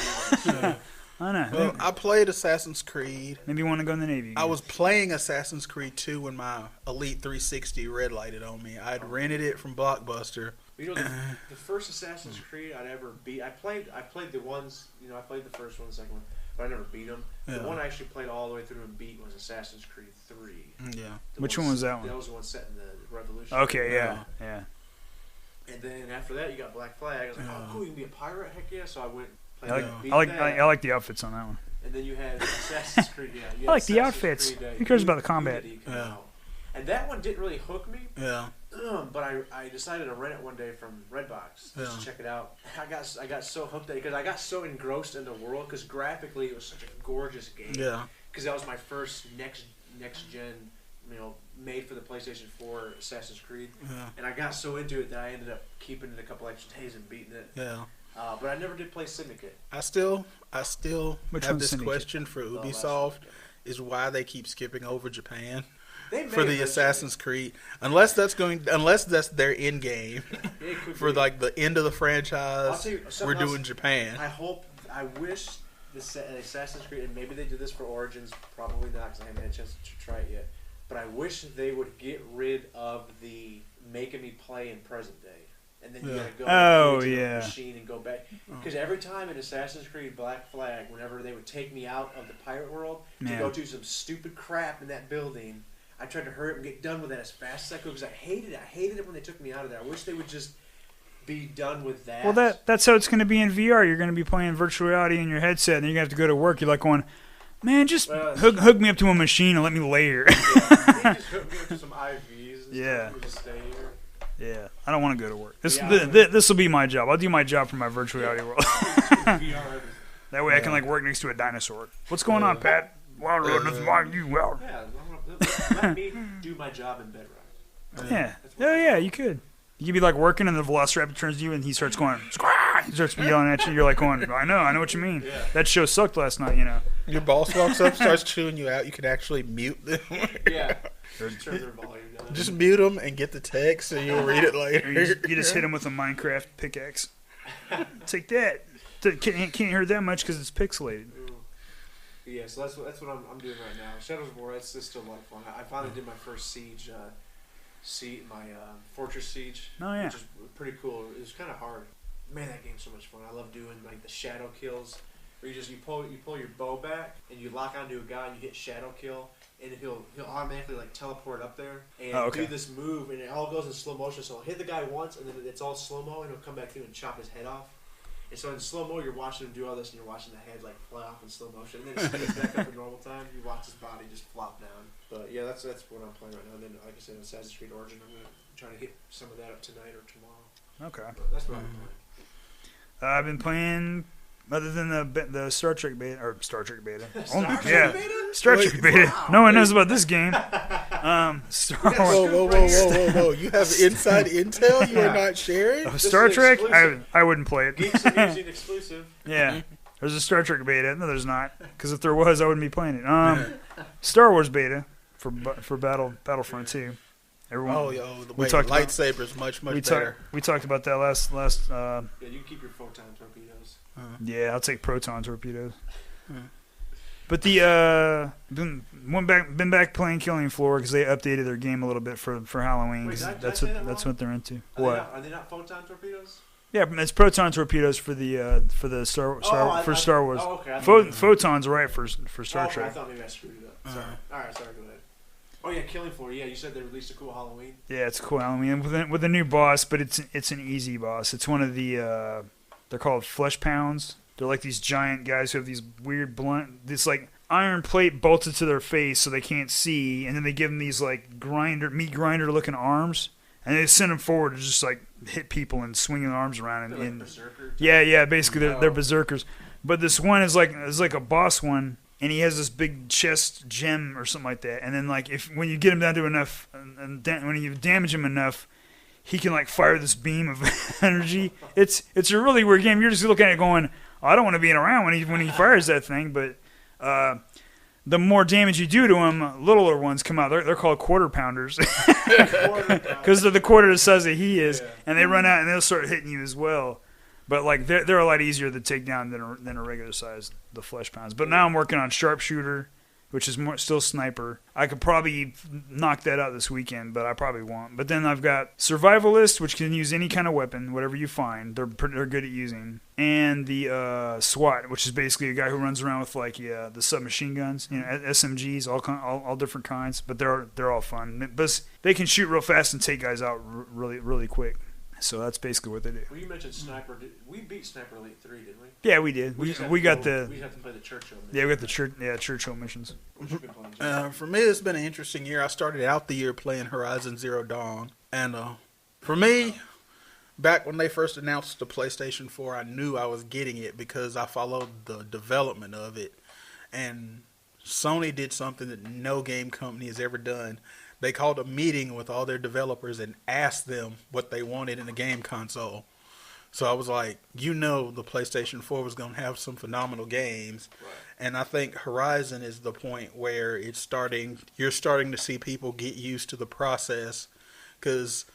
I know. Well, I played Assassin's Creed. Maybe you want to go in the Navy. I was playing Assassin's Creed 2 when my Elite 360 red lighted on me. I'd rented it from Blockbuster. You know, the first Assassin's Creed I'd ever beat. I played the ones. I played the first one, the second one. but I never beat them. Yeah. The one I actually played all the way through and beat was Assassin's Creed 3. Yeah. Which one was that one? That was the one set in the Revolution. Okay, yeah. And then after that, you got Black Flag. I was like, oh, cool, you can be a pirate? Heck yeah. So I went and played I like the outfits on that one. And then you had Assassin's Creed, I like the outfits. Who cares about the combat? And that one didn't really hook me. Yeah. But I decided to rent it one day from Redbox just to check it out. I got so hooked at it because I got so engrossed in the world because graphically it was such a gorgeous game. Yeah. Because that was my first next gen, made for the PlayStation 4 Assassin's Creed. Yeah. And I got so into it that I ended up keeping it a couple extra days and beating it. Yeah. But I never did play Syndicate. I still Which have one's this Syndicate? question for Ubisoft: is why they keep skipping over Japan For the Assassin's Creed, unless that's their end game for like the end of the franchise. We're doing Japan. I wish the Assassin's Creed, and maybe they did this for Origins, probably not because I haven't had a chance to try it yet. But I wish they would get rid of the making me play in present day, and then you gotta go to the machine and go back. Because every time in Assassin's Creed Black Flag, whenever they would take me out of the pirate world to go do some stupid crap in that building, I tried to hurry up and get done with that as fast as I could because I hated it. I hated it when they took me out of there. I wish they would just be done with that. Well, that's how it's going to be in VR. You're going to be playing virtual reality in your headset, and you're going to have to go to work. You're like going, man, just hook me up to a machine and let me lay here. They just hook me up to some IVs and stuff and just stay here. Yeah, I don't want to go to work. This will be my job. I'll do my job for my virtual reality world. That way I can work next to a dinosaur. What's going on, Pat? Well, nothing wrong you. Well. Yeah, let me do my job in Bedrock. Yeah, you could. You could be working, and the Velociraptor turns to you, and he starts going, squawk! He starts yelling at you. You're going, I know what you mean. Yeah. That show sucked last night, Your boss walks up, starts chewing you out. You can actually mute them. Yeah. Turn their volume down. Just mute them and get the text, and you'll read it later. You just hit him with a Minecraft pickaxe. Take that. Can't hear that much because it's pixelated. Yeah, so that's what I'm doing right now. Shadows of War, that's still a lot of fun. I finally did my first siege, my Fortress Siege. Oh yeah, which is pretty cool. It was kind of hard. Man, that game's so much fun. I love doing the shadow kills, where you pull your bow back and you lock onto a guy and you hit shadow kill, and he'll automatically teleport up there and do this move, and it all goes in slow motion. So he'll hit the guy once, and then it's all slow mo, and he'll come back through and chop his head off. And so in slow mo, you're watching him do all this, and you're watching the head fly off in slow motion. And then it gets back up in normal time. You watch his body just flop down. But yeah, that's what I'm playing right now. And then, like I said, Assassin's Creed Origin, I'm gonna try to hit some of that up tonight or tomorrow. Okay. But that's what I'm playing. I've been playing, other than the Star Trek beta, Star Trek beta. Star Trek beta. Wow. No one knows about this game. Star Wars. Whoa! You have inside intel you are not sharing? Star Trek? I wouldn't play it. Geeks-a-Musing exclusive. Yeah. There's a Star Trek beta. No, there's not. Because if there was, I wouldn't be playing it. Star Wars beta for Battlefront 2. Everyone, the lightsabers much better. We talked about that last. Yeah, you can keep your photon torpedoes. Yeah, I'll take proton torpedoes. But been back playing Killing Floor because they updated their game a little bit for Halloween. Wait, that's what they're into. Are they not photon torpedoes? Yeah, it's proton torpedoes for the Star Wars. Oh, okay. Photons right for Star Trek. I thought maybe I screwed it up. Sorry. All right, sorry. Go ahead. Oh yeah, Killing Floor. Yeah, you said they released a cool Halloween. Yeah, it's a cool Halloween with a new boss, but it's an easy boss. It's one of the they're called flesh pounds. They're like these giant guys who have these weird this iron plate bolted to their face so they can't see, and then they give them these meat grinder looking arms, and they send them forward to just hit people and swing their arms around. And berserker. Yeah, basically they're berserkers. But this one is like a boss one. And he has this big chest gem or something like that. And then when you get him down to enough, and when you damage him enough, he can fire this beam of energy. It's a really weird game. You're just looking at it going, I don't want to be around when he fires that thing. But the more damage you do to him, littler ones come out. They're called quarter pounders because they're the quarter the size that he is, and they run out and they'll start hitting you as well. But they're a lot easier to take down than a regular size, the flesh pounds. But now I'm working on sharpshooter which is more still sniper. I could probably knock that out this weekend, but I probably won't. But then I've got survivalist, which can use any kind of weapon, whatever you find. They're good at using. And the SWAT, which is basically a guy who runs around with like the submachine guns, SMGs, all different kinds. But they're all fun. But they can shoot real fast and take guys out really quick. So that's basically what they do. Well, you mentioned Sniper. We beat Sniper Elite 3, didn't we? Yeah, we did. We got the. We have to play the Churchill missions. Yeah, we got the Churchill missions. For me, it's been an interesting year. I started out the year playing Horizon Zero Dawn. And for me, back when they first announced the PlayStation 4, I knew I was getting it because I followed the development of it. And Sony did something that no game company has ever done. They called a meeting with all their developers and asked them what they wanted in a game console. So I was like, the PlayStation 4 was going to have some phenomenal games. Right. And I think Horizon is the point where you're starting to see people get used to the process. Because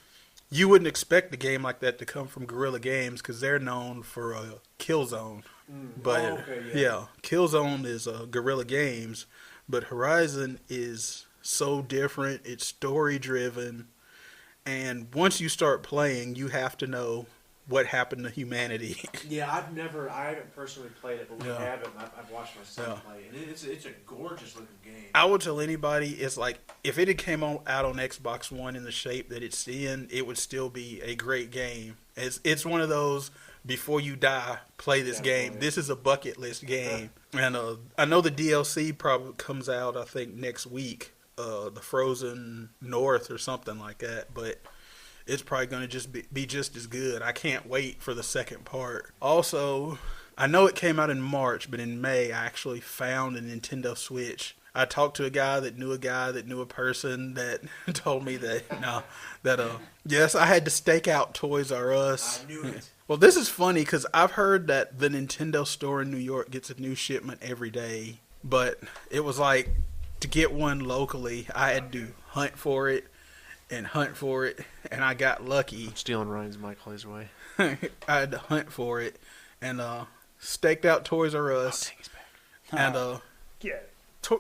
you wouldn't expect a game like that to come from Guerrilla Games because they're known for Killzone. But Killzone is Guerrilla Games. But Horizon is so different. It's story driven, and once you start playing, you have to know what happened to humanity. Yeah, I haven't personally played it, but we haven't. I've watched my son play, and it's a gorgeous looking game. I would tell anybody, it's like if it had came out on Xbox One in the shape that it's in, it would still be a great game. It's one of those before you die, play this game. This is a bucket list game, and I know the DLC probably comes out I think next week. The Frozen North or something like that, but it's probably going to just be just as good. I can't wait for the second part. Also, I know it came out in March, but in May I actually found a Nintendo Switch. I talked to a guy that knew a person that told me yes, I had to stake out Toys R Us. I knew it. Well, this is funny because I've heard that the Nintendo store in New York gets a new shipment every day, but it was like, to get one locally, I had to hunt for it, and I got lucky. I'm stealing Ryan's mic while he's away. I had to hunt for it, and staked out Toys R Us, and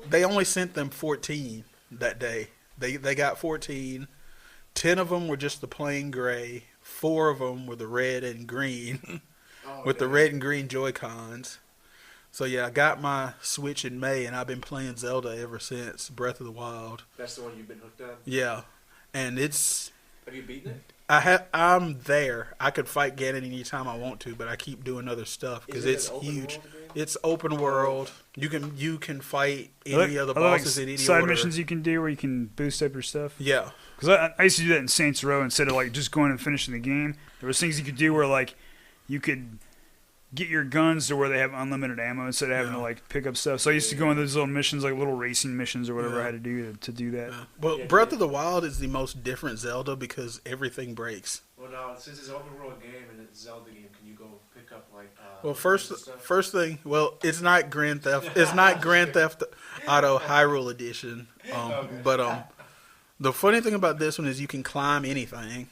they only sent them 14 that day. They got 14. 10 of them were just the plain gray. 4 of them were the red and green, with the red and green Joy-Cons. So yeah, I got my Switch in May, and I've been playing Zelda ever since, Breath of the Wild. That's the one you've been hooked on? Yeah, and it's... Have you beaten it? I'm there. I could fight Ganon anytime I want to, but I keep doing other stuff because it's huge. It's open world. You can fight any of the bosses in any side order. missions you can do where you can boost up your stuff. Yeah, because I used to do that in Saints Row instead of like just going and finishing the game. There was things you could do where like you could get your guns to where they have unlimited ammo instead of having to like pick up stuff. So I used to go in those little missions, like little racing missions or whatever I had to do that. Yeah. Well, Breath of the Wild is the most different Zelda because everything breaks. Well, now since it's an open world game and it's a Zelda game, can you go pick up like? First thing. Well, it's not Grand Theft. It's not Grand Theft Auto Hyrule Edition. But the funny thing about this one is you can climb anything.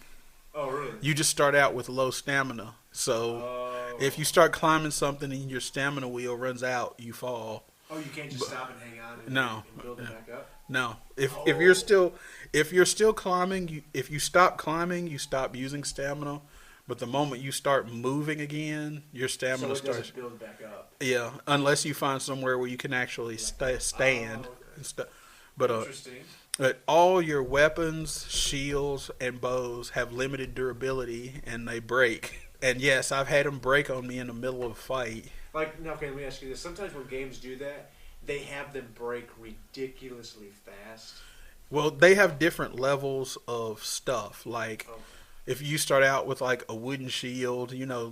Oh, really? You just start out with low stamina, so. If you start climbing something and your stamina wheel runs out, you fall. Oh, you can't just stop and hang on and build it back up? No. If you're still climbing, if you stop climbing, you stop using stamina. But the moment you start moving again, your stamina starts build back up. Yeah, unless you find somewhere where you can actually stand. But interesting. But all your weapons, shields, and bows have limited durability, and they break. And yes, I've had them break on me in the middle of a fight. Like, okay, let me ask you this. Sometimes when games do that, they have them break ridiculously fast. Well, they have different levels of stuff. Like, if you start out with, like, a wooden shield,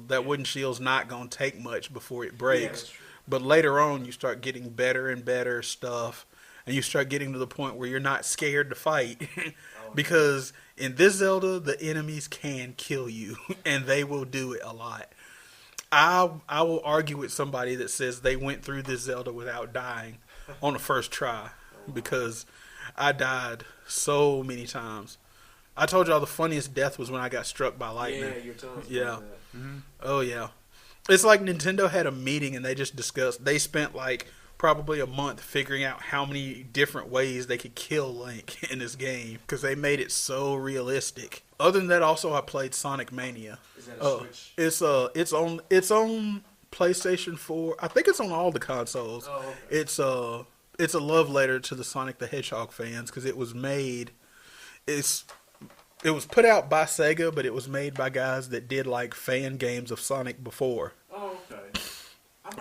that wooden shield's not going to take much before it breaks. Yeah, that's true. But later on, you start getting better and better stuff. And you start getting to the point where you're not scared to fight. Because in this Zelda, the enemies can kill you, and they will do it a lot. I will argue with somebody that says they went through this Zelda without dying on the first try, because I died so many times. I told y'all the funniest death was when I got struck by lightning. Yeah, you're telling us about that. Mm-hmm. Oh, yeah. It's like Nintendo had a meeting, and they just discussed. They spent like probably a month figuring out how many different ways they could kill Link in this game because they made it so realistic. Other than that, also I played Sonic Mania. Is that a Switch? It's on PlayStation 4. I think it's on all the consoles. Oh, okay. It's a love letter to the Sonic the Hedgehog fans because it was put out by Sega, but it was made by guys that did like fan games of Sonic before. Oh, okay.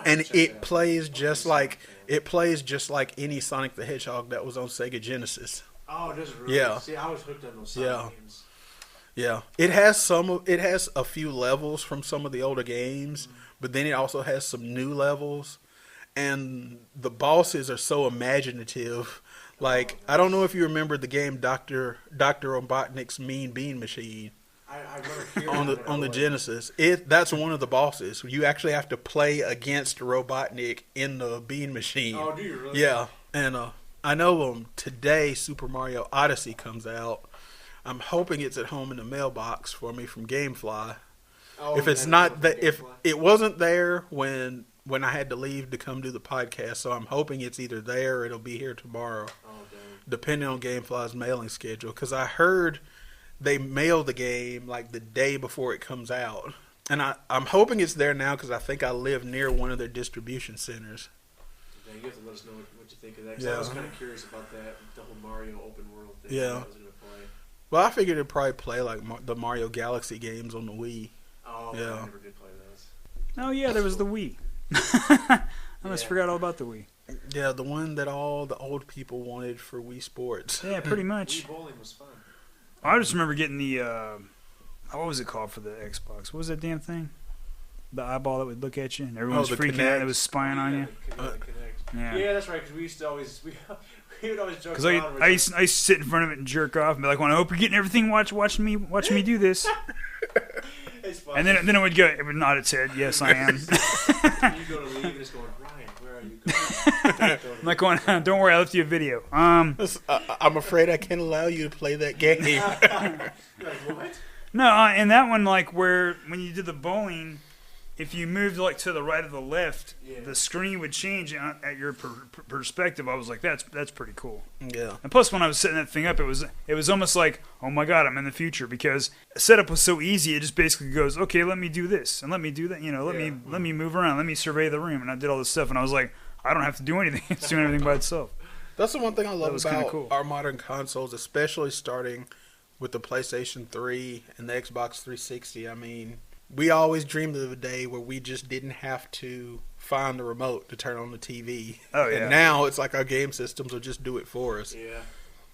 And it plays just like any Sonic the Hedgehog that was on Sega Genesis. Oh, does it really? Yeah. See, I was hooked on those Sonic games. Yeah. It has a few levels from some of the older games, but then it also has some new levels, and the bosses are so imaginative. Like, I don't know if you remember the game Dr. Robotnik's Mean Bean Machine. I remember hearing on the Genesis. That's one of the bosses. You actually have to play against Robotnik in the Bean Machine. Oh, do you really? Yeah, and I know today Super Mario Odyssey comes out. I'm hoping it's at home in the mailbox for me from GameFly. Oh, If it's not that, if it wasn't there when I had to leave to come do the podcast, so I'm hoping it's either there or it'll be here tomorrow, depending on GameFly's mailing schedule. Because I heard they mail the game like the day before it comes out, and I'm hoping it's there now because I think I live near one of their distribution centers. Yeah, you have to let us know what you think of that. 'Cause Yeah. I was kind of curious about that, the whole Mario open world thing. Yeah. I was going to play. Well, I figured it'd probably play like the Mario Galaxy games on the Wii. Oh, Yeah. I never did play those. Oh yeah, there was the Wii. I almost forgot all about the Wii. Yeah, the one that all the old people wanted for Wii Sports. Yeah, pretty much. Wii bowling was fun. I just remember getting the what was it called for the Xbox? What was that damn thing? The eyeball that would look at you and everyone was the freaking Kinect. out. It was spying on you. Yeah. Yeah, that's right. Because we used to always we would always joke Because around. I used to sit in front of it and jerk off and be like, "Well, I hope you're getting everything. Watch me do this." It's fun. And then it would nod its head. Yes, I am. You go to leave and it's going, Ryan, where are you going? I'm not going. Don't worry, I left you a video. I'm afraid I can't allow you to play that game. You're like, what? No, and that one, like, where when you did the bowling, if you moved like to the right or the left, the screen would change at your perspective. I was like, that's pretty cool. Yeah. And plus, when I was setting that thing up, it was almost like, oh my god, I'm in the future, because the setup was so easy. It just basically goes, okay, let me do this and let me do that. You know, let me move around, let me survey the room, and I did all this stuff, and I was like, I don't have to do anything. It's doing everything by itself. That's the one thing I love about cool. our modern consoles, especially starting with the PlayStation 3 and the Xbox 360. I mean, we always dreamed of a day where we just didn't have to find the remote to turn on the TV. Oh, yeah. And now it's like our game systems will just do it for us. Yeah.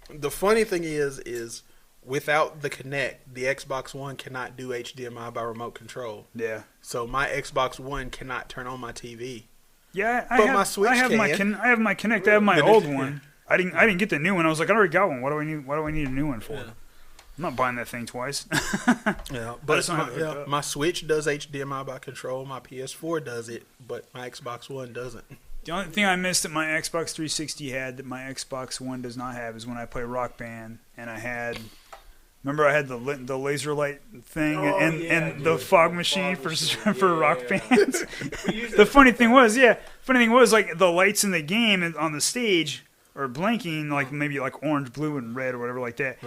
The funny thing is without the Kinect, the Xbox One cannot do HDMI by remote control. Yeah. So my Xbox One cannot turn on my TV. Yeah, But my Switch I have can. I have my Kinect. I have my old one. I didn't get the new one. I was like, I already got one. What do I need a new one for? Yeah. I'm not buying that thing twice. Yeah, I just don't have it hooked up. my Switch does HDMI by control. My PS4 does it, but my Xbox One doesn't. The only thing I missed that my Xbox 360 had that my Xbox One does not have is when I play Rock Band, and I had the laser light thing and the fog machine for Rock Band. The funny thing was, like the lights in the game and on the stage are blinking like maybe like orange, blue, and red or whatever like that.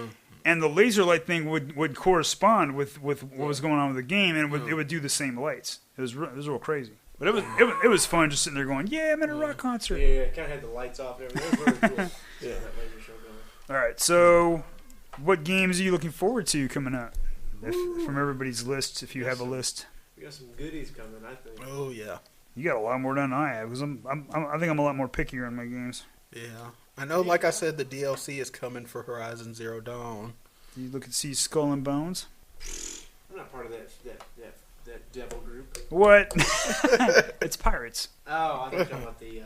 And the laser light thing would correspond with what was going on with the game, and it would do the same lights. It was real crazy, but it was fun just sitting there going, "Yeah, I'm at a rock concert." Yeah, it kind of had the lights off and everything. It was really cool. Yeah, that laser show going. All right, so what games are you looking forward to coming up? From everybody's list, if you have a list. We got some goodies coming, I think. Oh yeah, You got a lot more done than I have, because I think I'm a lot more pickier on my games. yeah. I know. Like I said, the DLC is coming for Horizon Zero Dawn. You look and see Skull and Bones. I'm not part of that devil group. What? It's pirates. Oh, I thought you were talking about the.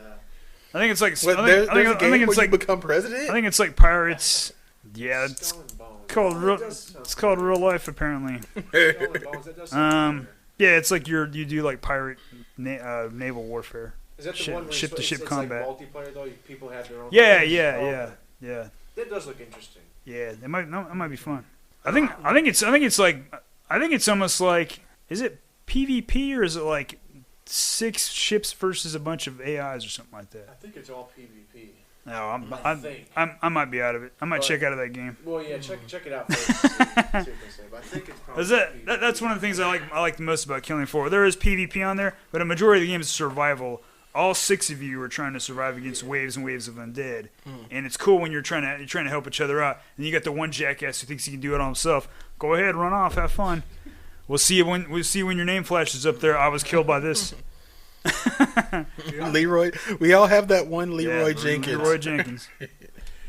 I think it's like What, I there's think a game it's where like you become president? I think it's like pirates. Yeah, it's Skull and Bones. called real. That does sound It's called familiar. real life apparently. Skull and Bones, that does sound familiar. Yeah, it's like you do like pirate naval warfare. Is that the ship- one where ship-to-ship it's combat. like multiplayer though? People have their own. Yeah, teams? yeah, Oh, yeah, okay. yeah, That does look interesting. yeah. That might be fun. I think it's almost like, is it PvP or is it like 6 ships versus a bunch of AIs or something like I that. think it's all PvP. No, think. I might be out of it. I might But- check out of that game. Well, yeah, check it out first. And see what they say. But I think it's probably. That's one of the things I like the most about Killing Floor. There is PvP on there, but a majority of the game is survival. All 6 of you are trying to survive against waves and waves of undead, and it's cool when you're trying to help each other out. And you got the one jackass who thinks he can do it all himself. Go ahead, run off, have fun. We'll see when your name flashes up there. I was killed by this. Leroy. We all have that one Leroy Jenkins. Leroy Jenkins.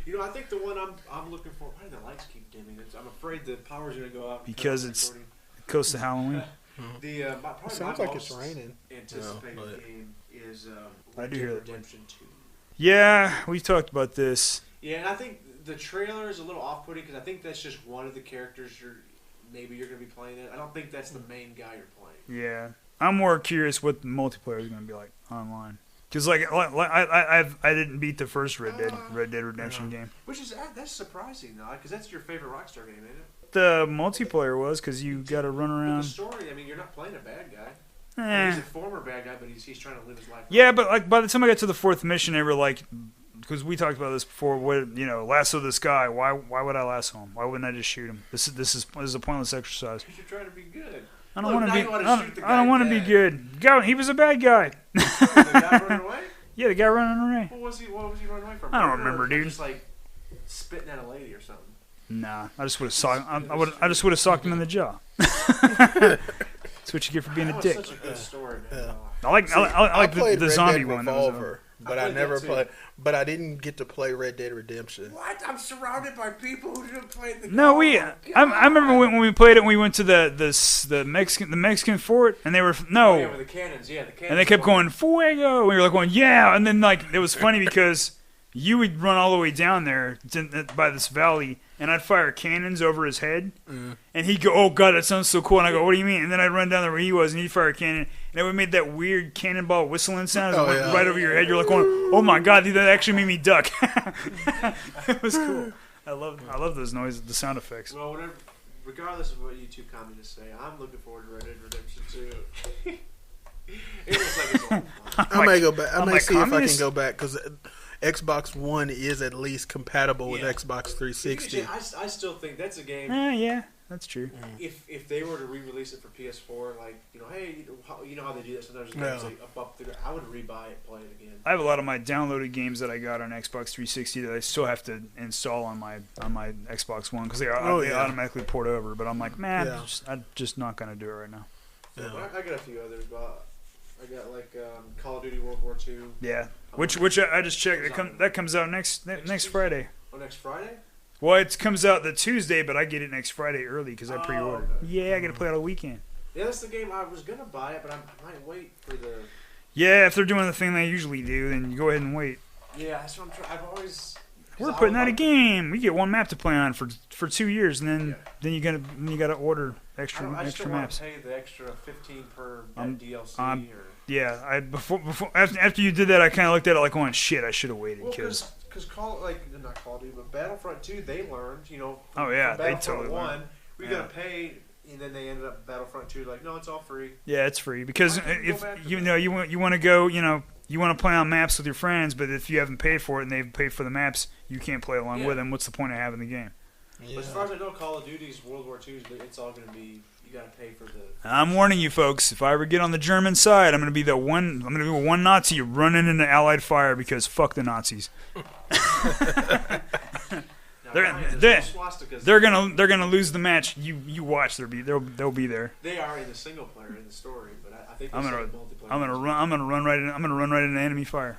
You know, I think the one I'm looking for. Why do the lights keep dimming? I'm afraid the power's gonna go out Because it's close to Halloween. Probably Sounds my like it's most raining. anticipated No, but- game is I Red do Dead hear that. Redemption 2. Yeah, we've talked about this. Yeah, and I think the trailer is a little off-putting because I think that's just one of the characters you're going to be playing it. I don't think that's the main guy you're playing. Yeah, I'm more curious what the multiplayer is going to be like online. Because I didn't beat the first Red Dead Redemption game. Which is that's surprising though, because that's your favorite Rockstar game, ain't it? The multiplayer was because you got to run But around. the story, I mean, you're not playing a bad guy. Eh. He's a former bad guy, but he's trying to live his life. Yeah, but like by the time I got to the 4th mission, they were like, because we talked about this before. What lasso this guy? Why would I lasso him? Why wouldn't I just shoot him? This is a pointless exercise. Because you're trying to be good. I don't Look, want now to you be. wanna shoot the I don't guy want to be dead. good. He was a bad guy. The guy running away? Yeah, the guy running away. What was he running away from? I don't Murder remember, or dude. Just like spitting at a lady or something. Nah, I just would have socked. I just would have socked him in the jaw. That's what you get for being a That dick. was such a good story, man. Yeah. I like played the Red zombie Dead one. That was Revolver, I but I played never that too. played. But I didn't get to play Red Dead Redemption. What? I'm surrounded by people who didn't play the game. No, I remember when we played it. and We went to the Mexican fort, and they were Oh, yeah, with the cannons. Yeah, the cannons. and they kept going fuego. And we were like going yeah, and then like it was funny because you would run all the way down there by this valley, and I'd fire cannons over his head, and he'd go, "Oh God, that sounds so cool." And I go, "What do you mean?" And then I'd run down there where he was, and he'd fire a cannon, and it would make that weird cannonball whistling sound as it went right over your head. You're like going, "Oh my God, dude, that actually made me duck." It was cool. I love those noises, the sound effects. Well, regardless of what you two communists say, I'm looking forward to Red Dead Redemption 2. It looks like it's a lot of fun. I may go back. I I'm may like, see if I communist? can go back because Xbox One is at least compatible with Yeah. Xbox 360. I still think that's a game. Yeah, that's true. If they were to re-release it for PS4, like hey, you know how they do that sometimes. Games Yeah. like up through. I would rebuy it, play it again. I have a lot of my downloaded games that I got on Xbox 360 that I still have to install on my Xbox One because they automatically port over. But I'm like, man, Yeah. I'm just not gonna do it right now. So, but I got a few others. But I got like Call of Duty World War II. Yeah, which I just checked. That comes out next Friday. Oh, next Friday? Well, it comes out the Tuesday, but I get it next Friday early because I pre-ordered. Okay. Yeah, I got to play it all weekend. Yeah, that's the game I was gonna buy it, but I might wait for the. Yeah, if they're doing the thing they usually do, then you go ahead and wait. Yeah, that's what I'm trying. I've always. We're putting out a game. We get one map to play on for 2 years, and then you gotta order extra I just don't maps. want to pay the extra 15 per DLC. or... Yeah, before after you did that, I kind of looked at it like, "Oh shit, I should have waited." Well, Because because not Call of Duty, but Battlefront 2, they learned, Oh, yeah, from they Battlefront totally 1, learned. we Yeah. gotta pay, and then they ended up Battlefront 2, like, no, it's all free. yeah, it's free. Because I can if go back to you that. know you want to go, you want to play on maps with your friends, but if you haven't paid for it and they've paid for the maps, you can't play along Yeah. with them. What's the point of having the game? Yeah. But as far as I know, Call of Duty's World War 2, it's all gonna be, you gotta pay for the... I'm warning you, folks. If I ever get on the German side, I'm gonna be one Nazi running into Allied fire because fuck the Nazis. They're gonna lose the match. You watch. They'll be there. They are in the single player in the story, but I think they I'm said gonna multiplayer. I'm gonna run right into enemy fire.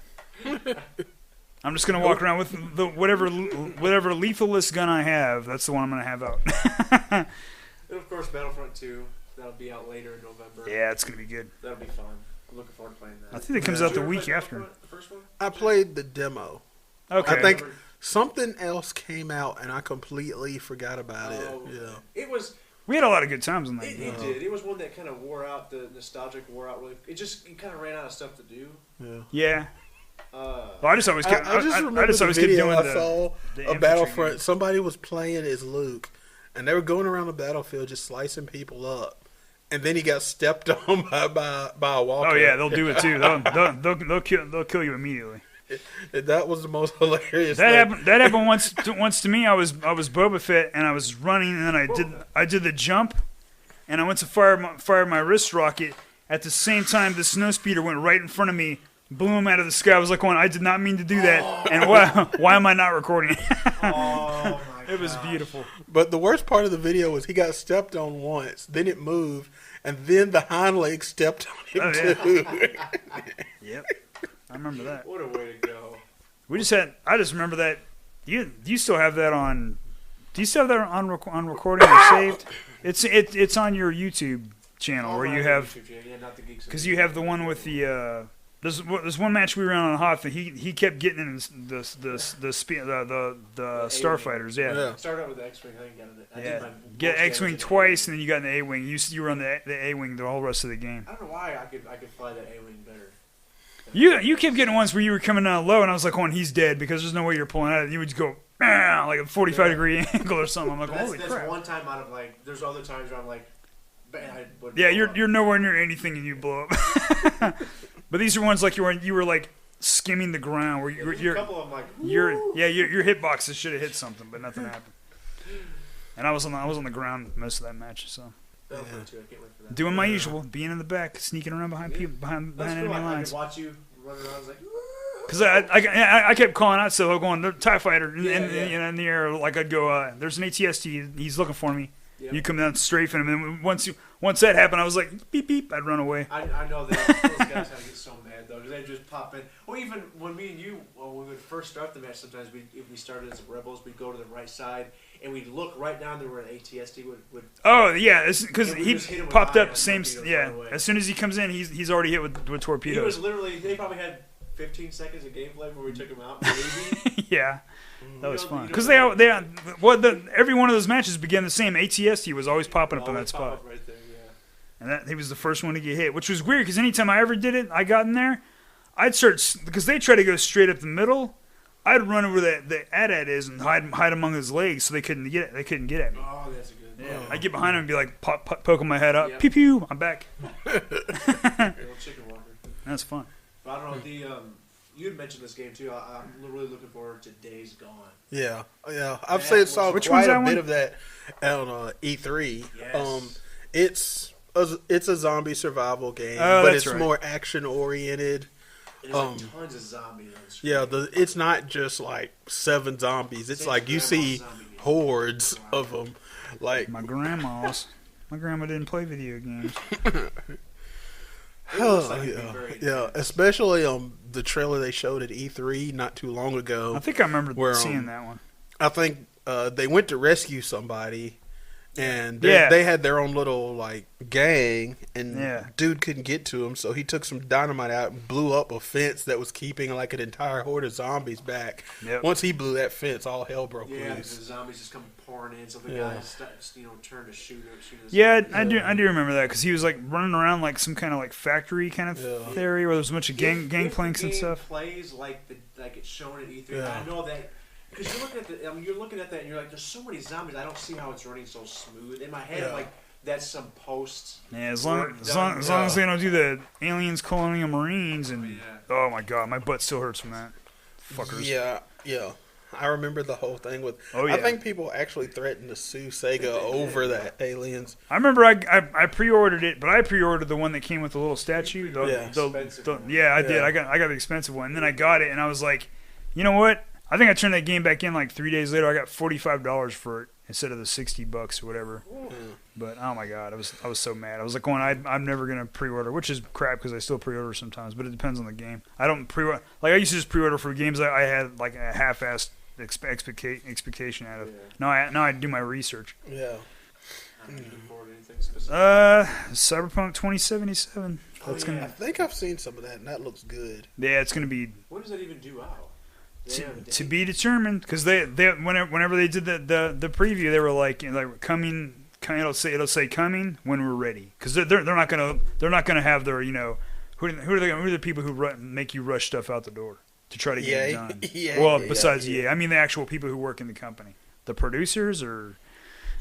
I'm just gonna walk around with whatever lethalist gun I have. That's the one I'm gonna have out. And of course, Battlefront 2, that'll be out later in November. Yeah, it's gonna be good. That'll be fun. I'm looking forward to playing that. I think it comes Yeah. out the Did you ever week play after. Battlefront, the first one? I played the demo. Okay. I think something else came out and I completely forgot about it. Oh, Yeah. It was. we had a lot of good times on that. It, game. it did. It was one that kind of wore out. The nostalgic wore out. Really. It kind of ran out of stuff to do. Yeah. Yeah. Uh, Well, I just always kept. I just remember I just the always kept video doing I the saw infantry of Battlefront. game. Somebody was playing as Luke, and they were going around the battlefield just slicing people up. and then he got stepped on by a walker. Oh yeah, they'll do it too. They'll kill you immediately. That was the most hilarious. That happened once to me. I was Boba Fett and I was running and then I did the jump and I went to fire my wrist rocket. At the same time, the snowspeeder went right in front of me, blew him out of the sky. I was like, I did not mean to do that. And why am I not recording it? Oh my! It was beautiful. But the worst part of the video was he got stepped on once, then it moved, and then the hind leg stepped on him too. Yep. I remember that. What a way to go! I just remember that. Do you still have that on? Do you still have that on recording or saved? It's on your YouTube channel where you have, because you have the one with the. There's one match we ran on Hoth that he kept getting in the starfighters. Yeah. I started out with the X-wing. I did my get X-wing twice, and then you got in the A-wing. You were on the A-wing the whole rest of the game. I don't know why I could fly that A-wing better. You kept getting ones where you were coming down low, and I was like, he's dead because there's no way you're pulling out. You would just go like a 45-degree angle or something. I'm like, holy crap. That's one time out of there's other times where I'm like, yeah, you're nowhere near anything and you blow up. But these are ones like you were like skimming the ground where your hitboxes should have hit something, but nothing happened. And I was on the ground most of that match, so. I can't wait for that. Doing my usual, being in the back, sneaking around behind people, behind enemy lines. I could watch you run around. I was like, because I kept calling out, so going the TIE fighter in the air, like I'd go, there's an ATST, he's looking for me. Yep. You come down strafing him, and once that happened, I was like, beep beep, I'd run away. I know that those guys had to get so mad though, because they just pop in. Or even when me and you, when we would first start the match, sometimes if we started as rebels, we'd go to the right side and we'd look right down there where an ATST would. Oh yeah, because he popped up same. Yeah, as soon as he comes in, he's already hit with torpedoes. He was literally. They probably had 15 seconds of gameplay before we took him out. Maybe. Yeah. That was fun because every one of those matches began the same. ATST was always popping up in that spot, right there, yeah. And that he was the first one to get hit, which was weird because anytime I ever did it, I got in there, I'd start because they try to go straight up the middle. I'd run over the AT-AT is and hide among his legs so they couldn't get at me. Oh, that's a good. Yeah, I'd get behind him and be like poking my head up, pew pew, I'm back. Chicken walker. That's fun. But I don't know you had mentioned this game too. I'm really looking forward to Days Gone. Yeah. I've saw quite a bit of that on E3. Yes. It's a zombie survival game, but it's more action oriented. There's tons of zombies on the screen. Yeah, it's not just like 7 zombies. It's like you see hordes of them. Like my grandma didn't play video games. Yeah, especially the trailer they showed at E3 not too long ago. I think I remember seeing that one. I think they went to rescue somebody, and they had their own little like gang, and dude couldn't get to him, so he took some dynamite out and blew up a fence that was keeping like an entire horde of zombies back. Yep. Once he blew that fence, all hell broke loose. Yeah, the zombies just come pouring in, so the guys turned to shoot. Yeah, I do remember that because he was like running around like some kind of like factory kind of area where there was a bunch of gangplanks and stuff. Plays like it's shown at E3. Yeah. I know that. Because you're looking at that and you're like, there's so many zombies. I don't see how it's running so smooth. In my head, like that's some post. Yeah, as long as they don't do the aliens, colonial marines, and oh my god, my butt still hurts from that. Fuckers. Yeah. I remember the whole thing with. Oh, yeah. I think people actually threatened to sue Sega over that aliens. I remember I pre-ordered it, but I pre-ordered the one that came with the little statue. I did. I got the expensive one, and then I got it, and I was like, you know what? I think I turned that game back in like 3 days later. I got $45 for it instead of the $60 or whatever. Ooh. But oh my god, I was so mad. I was like, I'm never gonna pre-order, which is crap because I still pre-order sometimes. But it depends on the game. I don't pre-order like I used to just pre-order for games I had like a half-assed expectation out of. Yeah. Now I do my research. Yeah. Cyberpunk 2077. I think I've seen some of that, and that looks good. Yeah, it's gonna be. When does that even do out? To be determined, because they whenever they did the preview, they were like coming. It'll say coming when we're ready, because they're not gonna have their who are the people who make you rush stuff out the door to try to get it done. Besides EA, I mean the actual people who work in the company, the producers or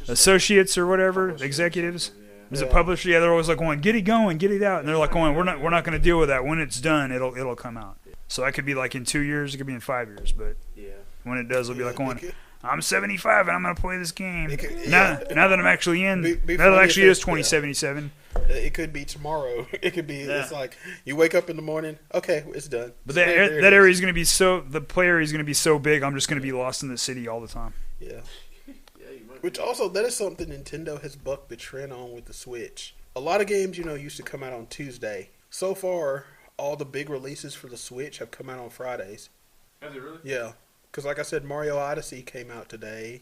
associates or whatever, executives. As a publisher, yeah, they're always like going, get it going, get it out, and they're like going, we're not going to deal with that. When it's done, it'll come out. So that could be like in 2 years, it could be in 5 years, but when it does, it'll be like going, I'm 75 and I'm going to play this game. Now that I'm actually in, now that it actually is 2077. It could be tomorrow. It could be. It's like you wake up in the morning. Okay, it's done. But that area is going to be the play area is going to be so big. I'm just going to be lost in the city all the time. Yeah. Which also, that is something Nintendo has bucked the trend on with the Switch. A lot of games, used to come out on Tuesday. So far, all the big releases for the Switch have come out on Fridays. Have they really? Yeah. Because like I said, Mario Odyssey came out today.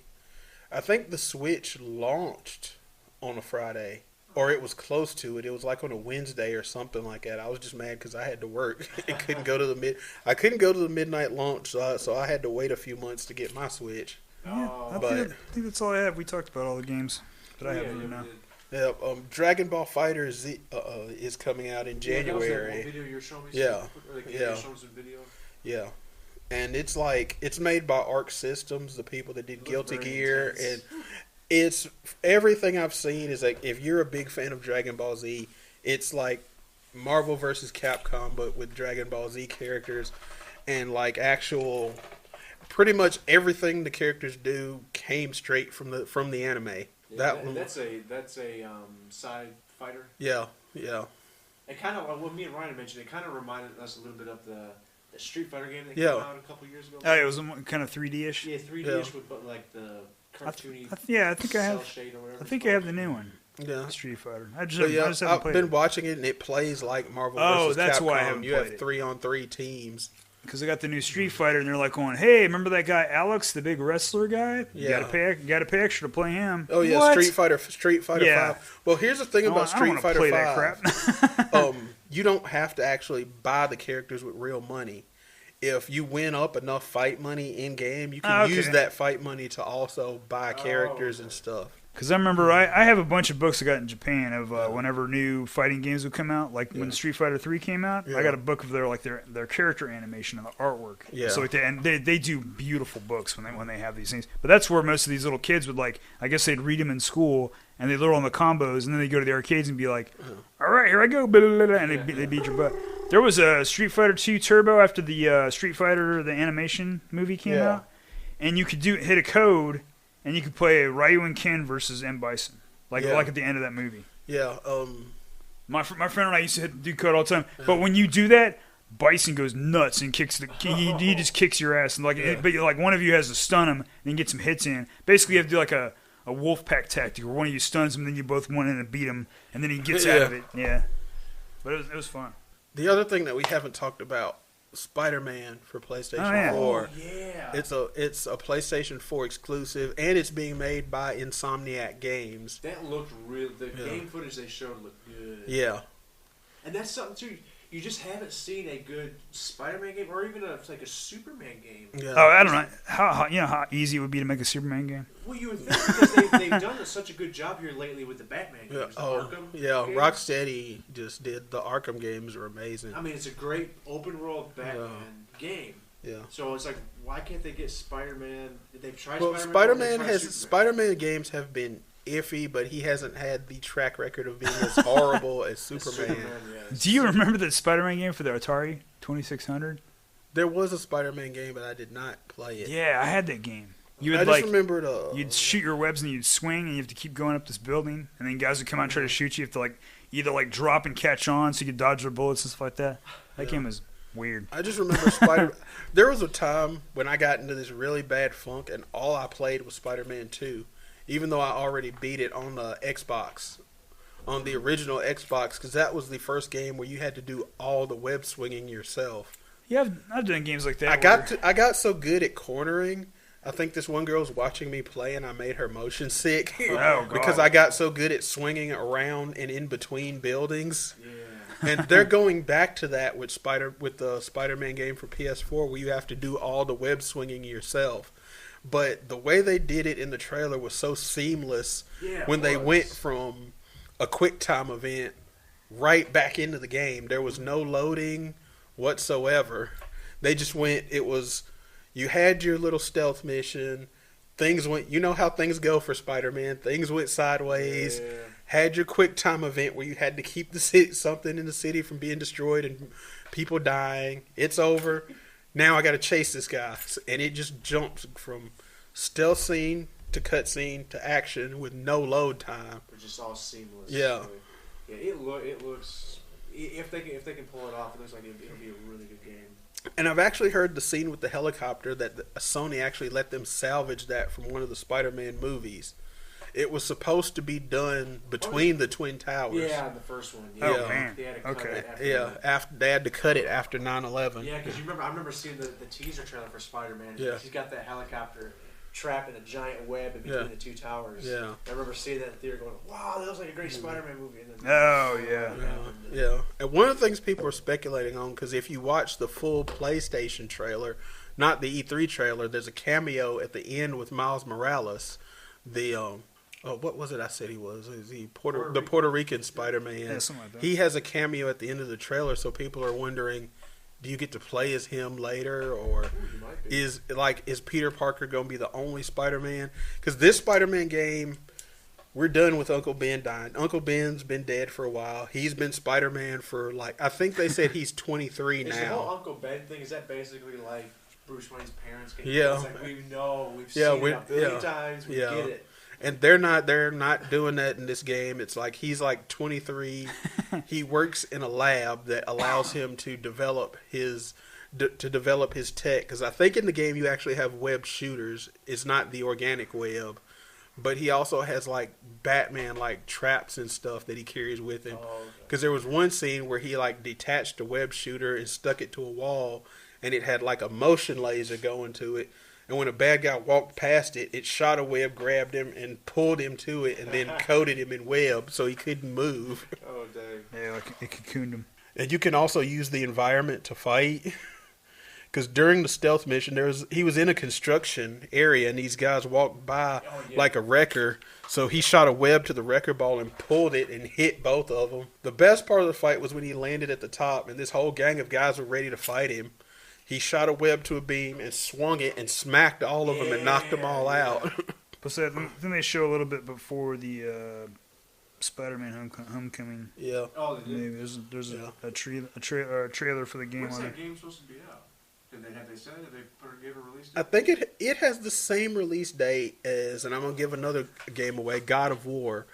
I think the Switch launched on a Friday. Or it was close to it. It was like on a Wednesday or something like that. I was just mad because I had to work. I couldn't go to the midnight launch, so I had to wait a few months to get my Switch. Yeah, I think that's all I have. We talked about all the games that I have right now. Yeah, Dragon Ball Fighter Z is coming out in January. That video you were showing me. Yeah, showing some video. Yeah, and it's made by Arc Systems, the people that did Guilty Gear, intense. And it's everything I've seen is like if you're a big fan of Dragon Ball Z, it's like Marvel versus Capcom, but with Dragon Ball Z characters and like actual. Pretty much everything the characters do came straight from the anime. Yeah, that's a side fighter. Yeah. It kind of what me and Ryan mentioned. It kind of reminded us a little bit of the Street Fighter game that came out a couple years ago. Oh, it was kind of 3D-ish. Yeah, 3D-ish with like the cartoony. I think I have. Shade or whatever I think I have the new one. Yeah, Street Fighter. I just haven't played been watching it, and it plays like Marvel versus that's Capcom. Why I haven't you played have 3-on-3 teams. Because I got the new Street Fighter, and they're like going, "Hey, remember that guy Alex, the big wrestler guy? Yeah. You got to pay extra to play him." Oh yeah, what? Street Fighter 5. Well, here's the thing about Street Fighter 5. That crap. You don't have to actually buy the characters with real money. If you win up enough fight money in game, you can use that fight money to also buy characters and stuff. Because I remember I have a bunch of books I got in Japan of whenever new fighting games would come out. Like when Street Fighter 3 came out, I got a book of their character animation and the artwork. Yeah. So they do beautiful books when they have these things. But that's where most of these little kids would I guess they'd read them in school and they'd learn on the combos and then they'd go to the arcades and be like, all right, here I go, and they beat your butt. There was a Street Fighter 2 Turbo after the Street Fighter the animation movie came out, and you could hit a code. And you could play Ryu and Ken versus M. Bison, like at the end of that movie. Yeah. My friend and I used to do code all the time. But when you do that, Bison goes nuts and kicks he just kicks your ass. And but one of you has to stun him and then get some hits in. Basically, you have to do like a wolf pack tactic where one of you stuns him, then you both went in and beat him, and then he gets out of it. Yeah. But it was fun. The other thing that we haven't talked about. Spider-Man for PlayStation 4. Oh, yeah. It's a PlayStation 4 exclusive, and it's being made by Insomniac Games. That looked real. The game footage they showed looked good. Yeah. And that's something too. You just haven't seen a good Spider-Man game, or even a Superman game. Yeah. Oh, I don't know how easy it would be to make a Superman game. Well, you would think because they've done such a good job here lately with the Batman games. Arkham games. Rocksteady just did the Arkham games are amazing. I mean, it's a great open world Batman game. Yeah. So it's like, why can't they get Spider-Man? They've tried Spider-Man games have been iffy, but he hasn't had the track record of being as horrible as Superman. Do you remember that Spider-Man game for the Atari 2600? There was a Spider-Man game, but I did not play it. Yeah, I had that game. I just remembered you'd shoot your webs and you'd swing and you have to keep going up this building and then guys would come out and try to shoot you. You have to either drop and catch on so you could dodge their bullets and stuff like that. That game was weird. I just remember there was a time when I got into this really bad funk and all I played was Spider-Man 2. Even though I already beat it on the Xbox, on the original Xbox, because that was the first game where you had to do all the web swinging yourself. Yeah, I've done games like that. I got so good at cornering. I think this one girl was watching me play, and I made her motion sick because I got so good at swinging around and in between buildings. Yeah. And they're going back to that with the Spider-Man game for PS4, where you have to do all the web swinging yourself. But the way they did it in the trailer was so seamless when they went from a quick time event right back into the game. There was no loading whatsoever. They just went, you had your little stealth mission. Things went, you know how things go for Spider-Man. Things went sideways. had your quick time event where you had to keep the city, something in the city from being destroyed and people dying. It's over. Now I got to chase this guy, and it just jumps from stealth scene to cutscene to action with no load time. It's just all seamless. Yeah. So, yeah. It looks. If they can pull it off, it looks like it'll be a really good game. And I've actually heard the scene with the helicopter that Sony actually let them salvage that from one of the Spider-Man movies. It was supposed to be done between the Twin Towers. Yeah, the first one. Yeah. Oh, man. They had to cut it after After they had to cut it after 9/11. Yeah, because I remember seeing the teaser trailer for Spider-Man. Yeah. He's got that helicopter trapped in a giant web in between the two towers. Yeah. I remember seeing that in the theater going, wow, that looks like a great Spider-Man movie. And then, Oh, yeah. Yeah. And one of the things people are speculating on, because if you watch the full PlayStation trailer, not the E3 trailer, there's a cameo at the end with Miles Morales. The what was it I said he was? Is he the Puerto Rican Spider-Man? Yeah, something like that. He has a cameo at the end of the trailer, so people are wondering, do you get to play as him later, or is Peter Parker going to be the only Spider-Man? Because this Spider-Man game, we're done with Uncle Ben dying. Uncle Ben's been dead for a while. He's been Spider-Man for I think they said he's 23 now. Is the whole Uncle Ben thing, is that basically like Bruce Wayne's parents? Yeah. It's like we've seen it a billion times. We get it. And they're not doing that in this game. It's like he's like 23. He works in a lab that allows him to develop his tech. Because I think in the game you actually have web shooters. It's not the organic web, but he also has like Batman like traps and stuff that he carries with him. Because there was one scene where he like detached a web shooter and stuck it to a wall, and it had like a motion laser going to it. And when a bad guy walked past it, it shot a web, grabbed him, and pulled him to it, and then coated him in web so he couldn't move. Oh, dang. Yeah, like it cocooned him. And you can also use the environment to fight. Because during the stealth mission, he was in a construction area, and these guys walked by like a wrecker. So he shot a web to the wrecker ball and pulled it and hit both of them. The best part of the fight was when he landed at the top, and this whole gang of guys were ready to fight him. He shot a web to a beam and swung it and smacked all of them and knocked them all out. But then they show a little bit before the Spider-Man Homecoming. Yeah. Oh, they did? Maybe there's a trailer for the game. When's on that it. game supposed to be out? Have they said it? Did they give a release date? I think it has the same release date as, and I'm going to give another game away, God of War.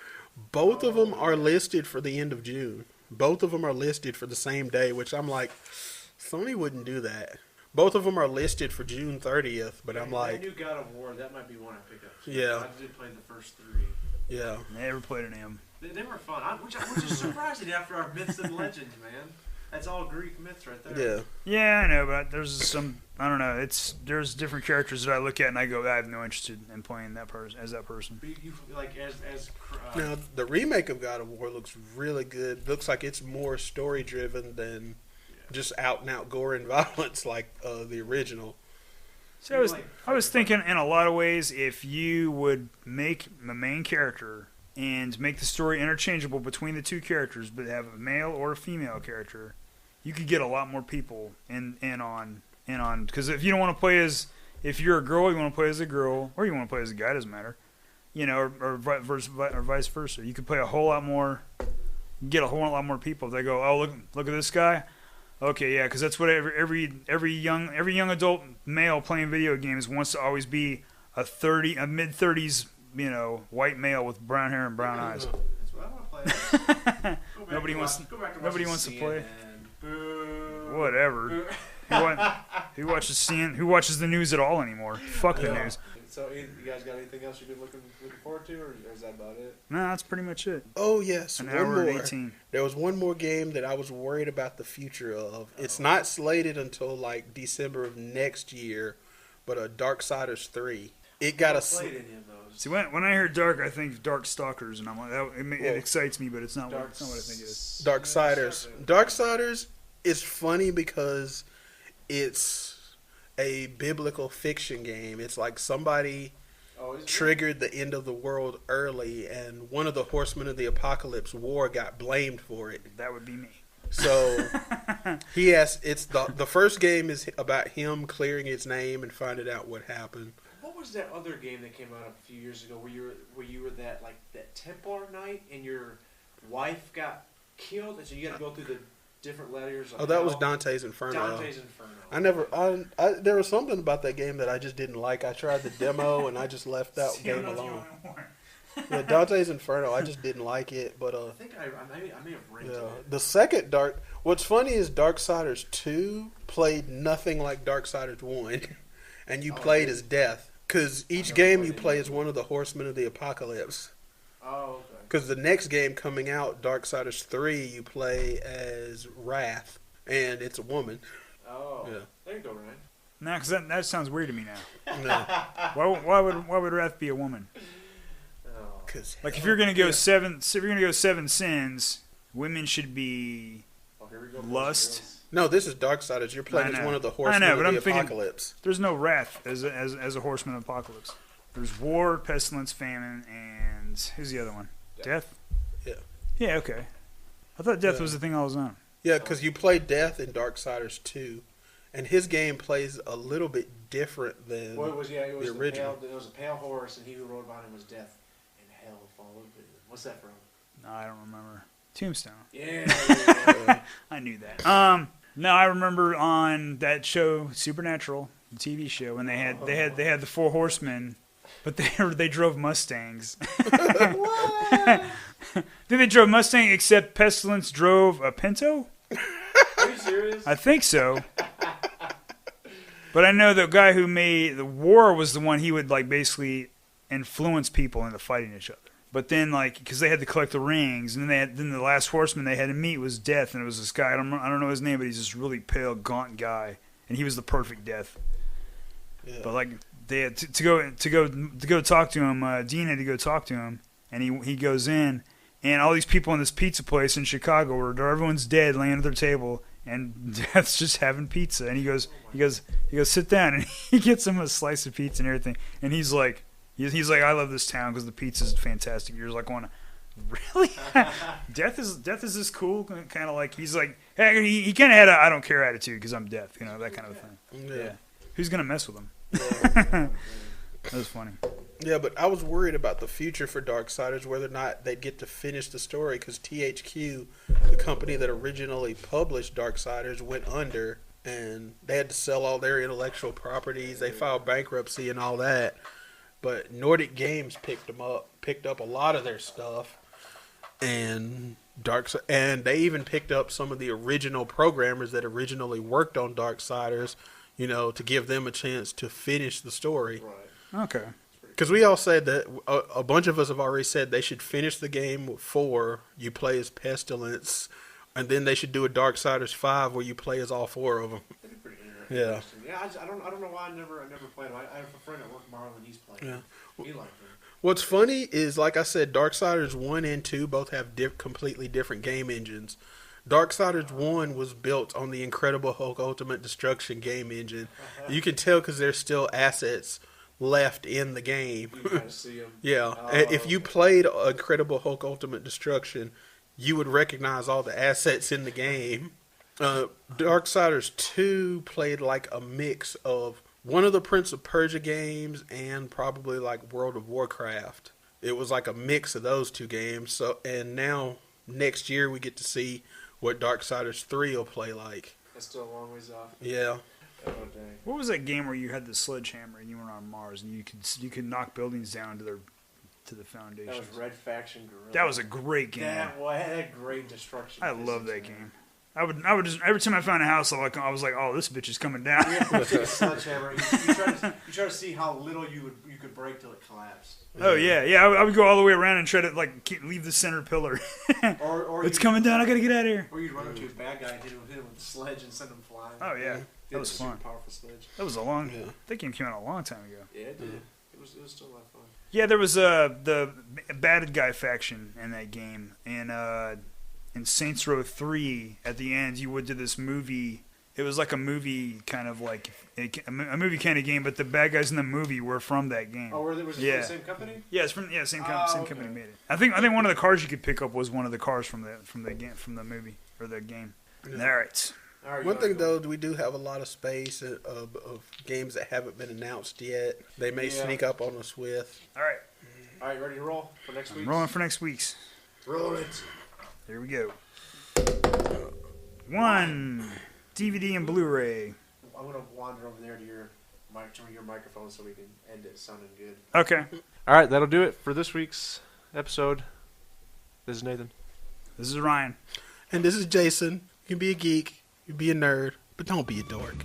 Both of them are listed for the end of June. Both of them are listed for the same day, which I'm like, Sony wouldn't do that. Both of them are listed for June 30th, but I'm like... That new God of War, that might be one I pick up. Yeah. I did play the first 3. Yeah. Never played an M. They were fun, which is surprising after our myths and legends, man. That's all Greek myths right there. Yeah. Yeah, I know, but there's some, I don't know, there's different characters that I look at and I go, I have no interest in playing that person as that person. But you like Now, the remake of God of War looks really good. Looks like it's more story-driven than just out-and-out gore and violence like the original. So I was thinking in a lot of ways, if you would make the main character and make the story interchangeable between the two characters, but have a male or a female character, you could get a lot more people in on. Because if you don't want to play if you're a girl, you want to play as a girl, or you want to play as a guy, doesn't matter. You know, or vice versa. You could play a whole lot more, get a whole lot more people. They go, oh, look at this guy. Okay, yeah, because that's what every young adult male playing video games wants to always be a mid-30s, white male with brown hair and brown eyes. That's what I want to play. Nobody wants to play. Boo. Whatever. Who watches the news at all anymore? Fuck the news. So, you guys got anything else you've been looking forward to, or is that about it? No, that's pretty much it. Oh, yes. An one hour and more. 18. There was one more game that I was worried about the future of. It's not slated until, like, December of next year, but Darksiders 3. It got a... played any of those. See, when I hear Dark, I think Dark Stalkers, and I'm like, it excites me, but it's not what I think it is. Darksiders is funny because it's a biblical fiction game. It's like somebody triggered the end of the world early, and one of the horsemen of the apocalypse war got blamed for it. That would be me. So it's the first game is about him clearing his name and finding out what happened. What was that other game that came out a few years ago where you were that Templar knight and your wife got killed, and so you got to go through the different letters? Oh, that was Dante's Inferno. Dante's Inferno. There was something about that game that I just didn't like. I tried the demo and I just left that game alone. Yeah, Dante's Inferno, I just didn't like it, but I think I may have rented it. The second what's funny is Darksiders 2 played nothing like Darksiders 1, and you played as Death, because each game you play as one of the Horsemen of the Apocalypse. Oh, okay. Because the next game coming out, Darksiders 3, you play as Wrath, and it's a woman. Oh, yeah. There you go, Ryan. Nah, because that sounds weird to me now. No. Why would Wrath be a woman? Like if you're gonna go seven sins, women should be lust. No, this is Darksiders. You're playing as one of the Horsemen of the Apocalypse. There's no Wrath as a Horseman of Apocalypse. There's War, Pestilence, Famine, and who's the other one? Death. Yeah. Yeah. Okay. I thought Death was the thing I was on. Yeah, because you play Death in Darksiders 2, and his game plays a little bit different than the original. It was a pale horse, and he who rode on him was Death. Hell followed. What's that from? No, I don't remember. Tombstone. Yeah. I knew that. No, I remember on that show, Supernatural, the TV show, when they had the four horsemen, but they drove Mustangs. What? They drove Mustang, except Pestilence drove a Pinto. Are you serious? I think so. But I know the guy who made the War was the one he would basically influence people into fighting each other. But then, because they had to collect the rings, and then the last horseman they had to meet was Death, and it was this guy. I don't know his name, but he's this really pale, gaunt guy, and he was the perfect Death. Yeah. But they had to go talk to him. Dean had to go talk to him, and he goes in, and all these people in this pizza place in Chicago, where everyone's dead, laying at their table, and Death's just having pizza, and he goes, sit down, and he gets him a slice of pizza and everything, and he's like, I love this town because the pizza's fantastic. You're just going, really? Death is this cool? Kind of he's like, hey, he kind of had a I don't care attitude because I'm Death, that kind of a thing. Yeah. Who's gonna mess with him? That was funny. Yeah, but I was worried about the future for Darksiders, whether or not they'd get to finish the story, because THQ, the company that originally published Darksiders, went under, and they had to sell all their intellectual properties. They filed bankruptcy and all that. But Nordic Games picked up a lot of their stuff, and they even picked up some of the original programmers that originally worked on Darksiders, to give them a chance to finish the story. Right. Okay. Because we all said that a bunch of us have already said they should finish the game 4. You play as Pestilence, and then they should do a Darksiders 5 where you play as all 4 of them. Yeah. Yeah, I don't know why I never played him. I have a friend at work, Marlon. He's playing. Yeah. He liked him. What's funny is, like I said, Darksiders 1 and 2 both have completely different game engines. Darksiders 1 was built on the Incredible Hulk Ultimate Destruction game engine. You can tell because there's still assets left in the game. You kind of see them. Yeah. If you played Incredible Hulk Ultimate Destruction, you would recognize all the assets in the game. Darksiders 2 played like a mix of one of the Prince of Persia games and probably like World of Warcraft. It was like a mix of those two games. And now next year we get to see what Darksiders 3 will play like. That's still a long ways off. Yeah. Oh, dang. What was that game where you had the sledgehammer and you were on Mars and you could knock buildings down to the foundation? That was Red Faction Guerrilla. That was a great game. That had great destruction. I love that game. I would just every time I found a house, I was like, oh, this bitch is coming down. Yeah, sledgehammer. You try to see how little you could break till it collapsed. Oh yeah. I would go all the way around and try to leave the center pillar. or it's coming down. I gotta get out of here. Or you'd run up to a bad guy and hit him with the sledge and send him flying. Oh yeah, that was fun. Powerful sledge. That was a long. Yeah. That game came out a long time ago. Yeah, it did. It was still a lot of fun. Yeah, there was the bad guy faction in that game, and in Saints Row 3, at the end, you would do this movie. It was like a movie kind of a movie kind of game, but the bad guys in the movie were from that game. Oh, was it from the same company? Yeah, it's from same company made it. I think one of the cars you could pick up was one of the cars from the movie or the game. Yeah. All right, All right, One thing though, we do have a lot of space of games that haven't been announced yet. They may sneak up on us with. All right. All right, ready to roll for next week? Rolling for next week's. Roll it. Here we go. 1 DVD and Blu-ray. I'm gonna wander over there to your microphone so we can end it sounding good. Okay. All right, that'll do it for this week's episode. This is Nathan. This is Ryan. And this is Jason. You can be a geek, you can be a nerd, but don't be a dork.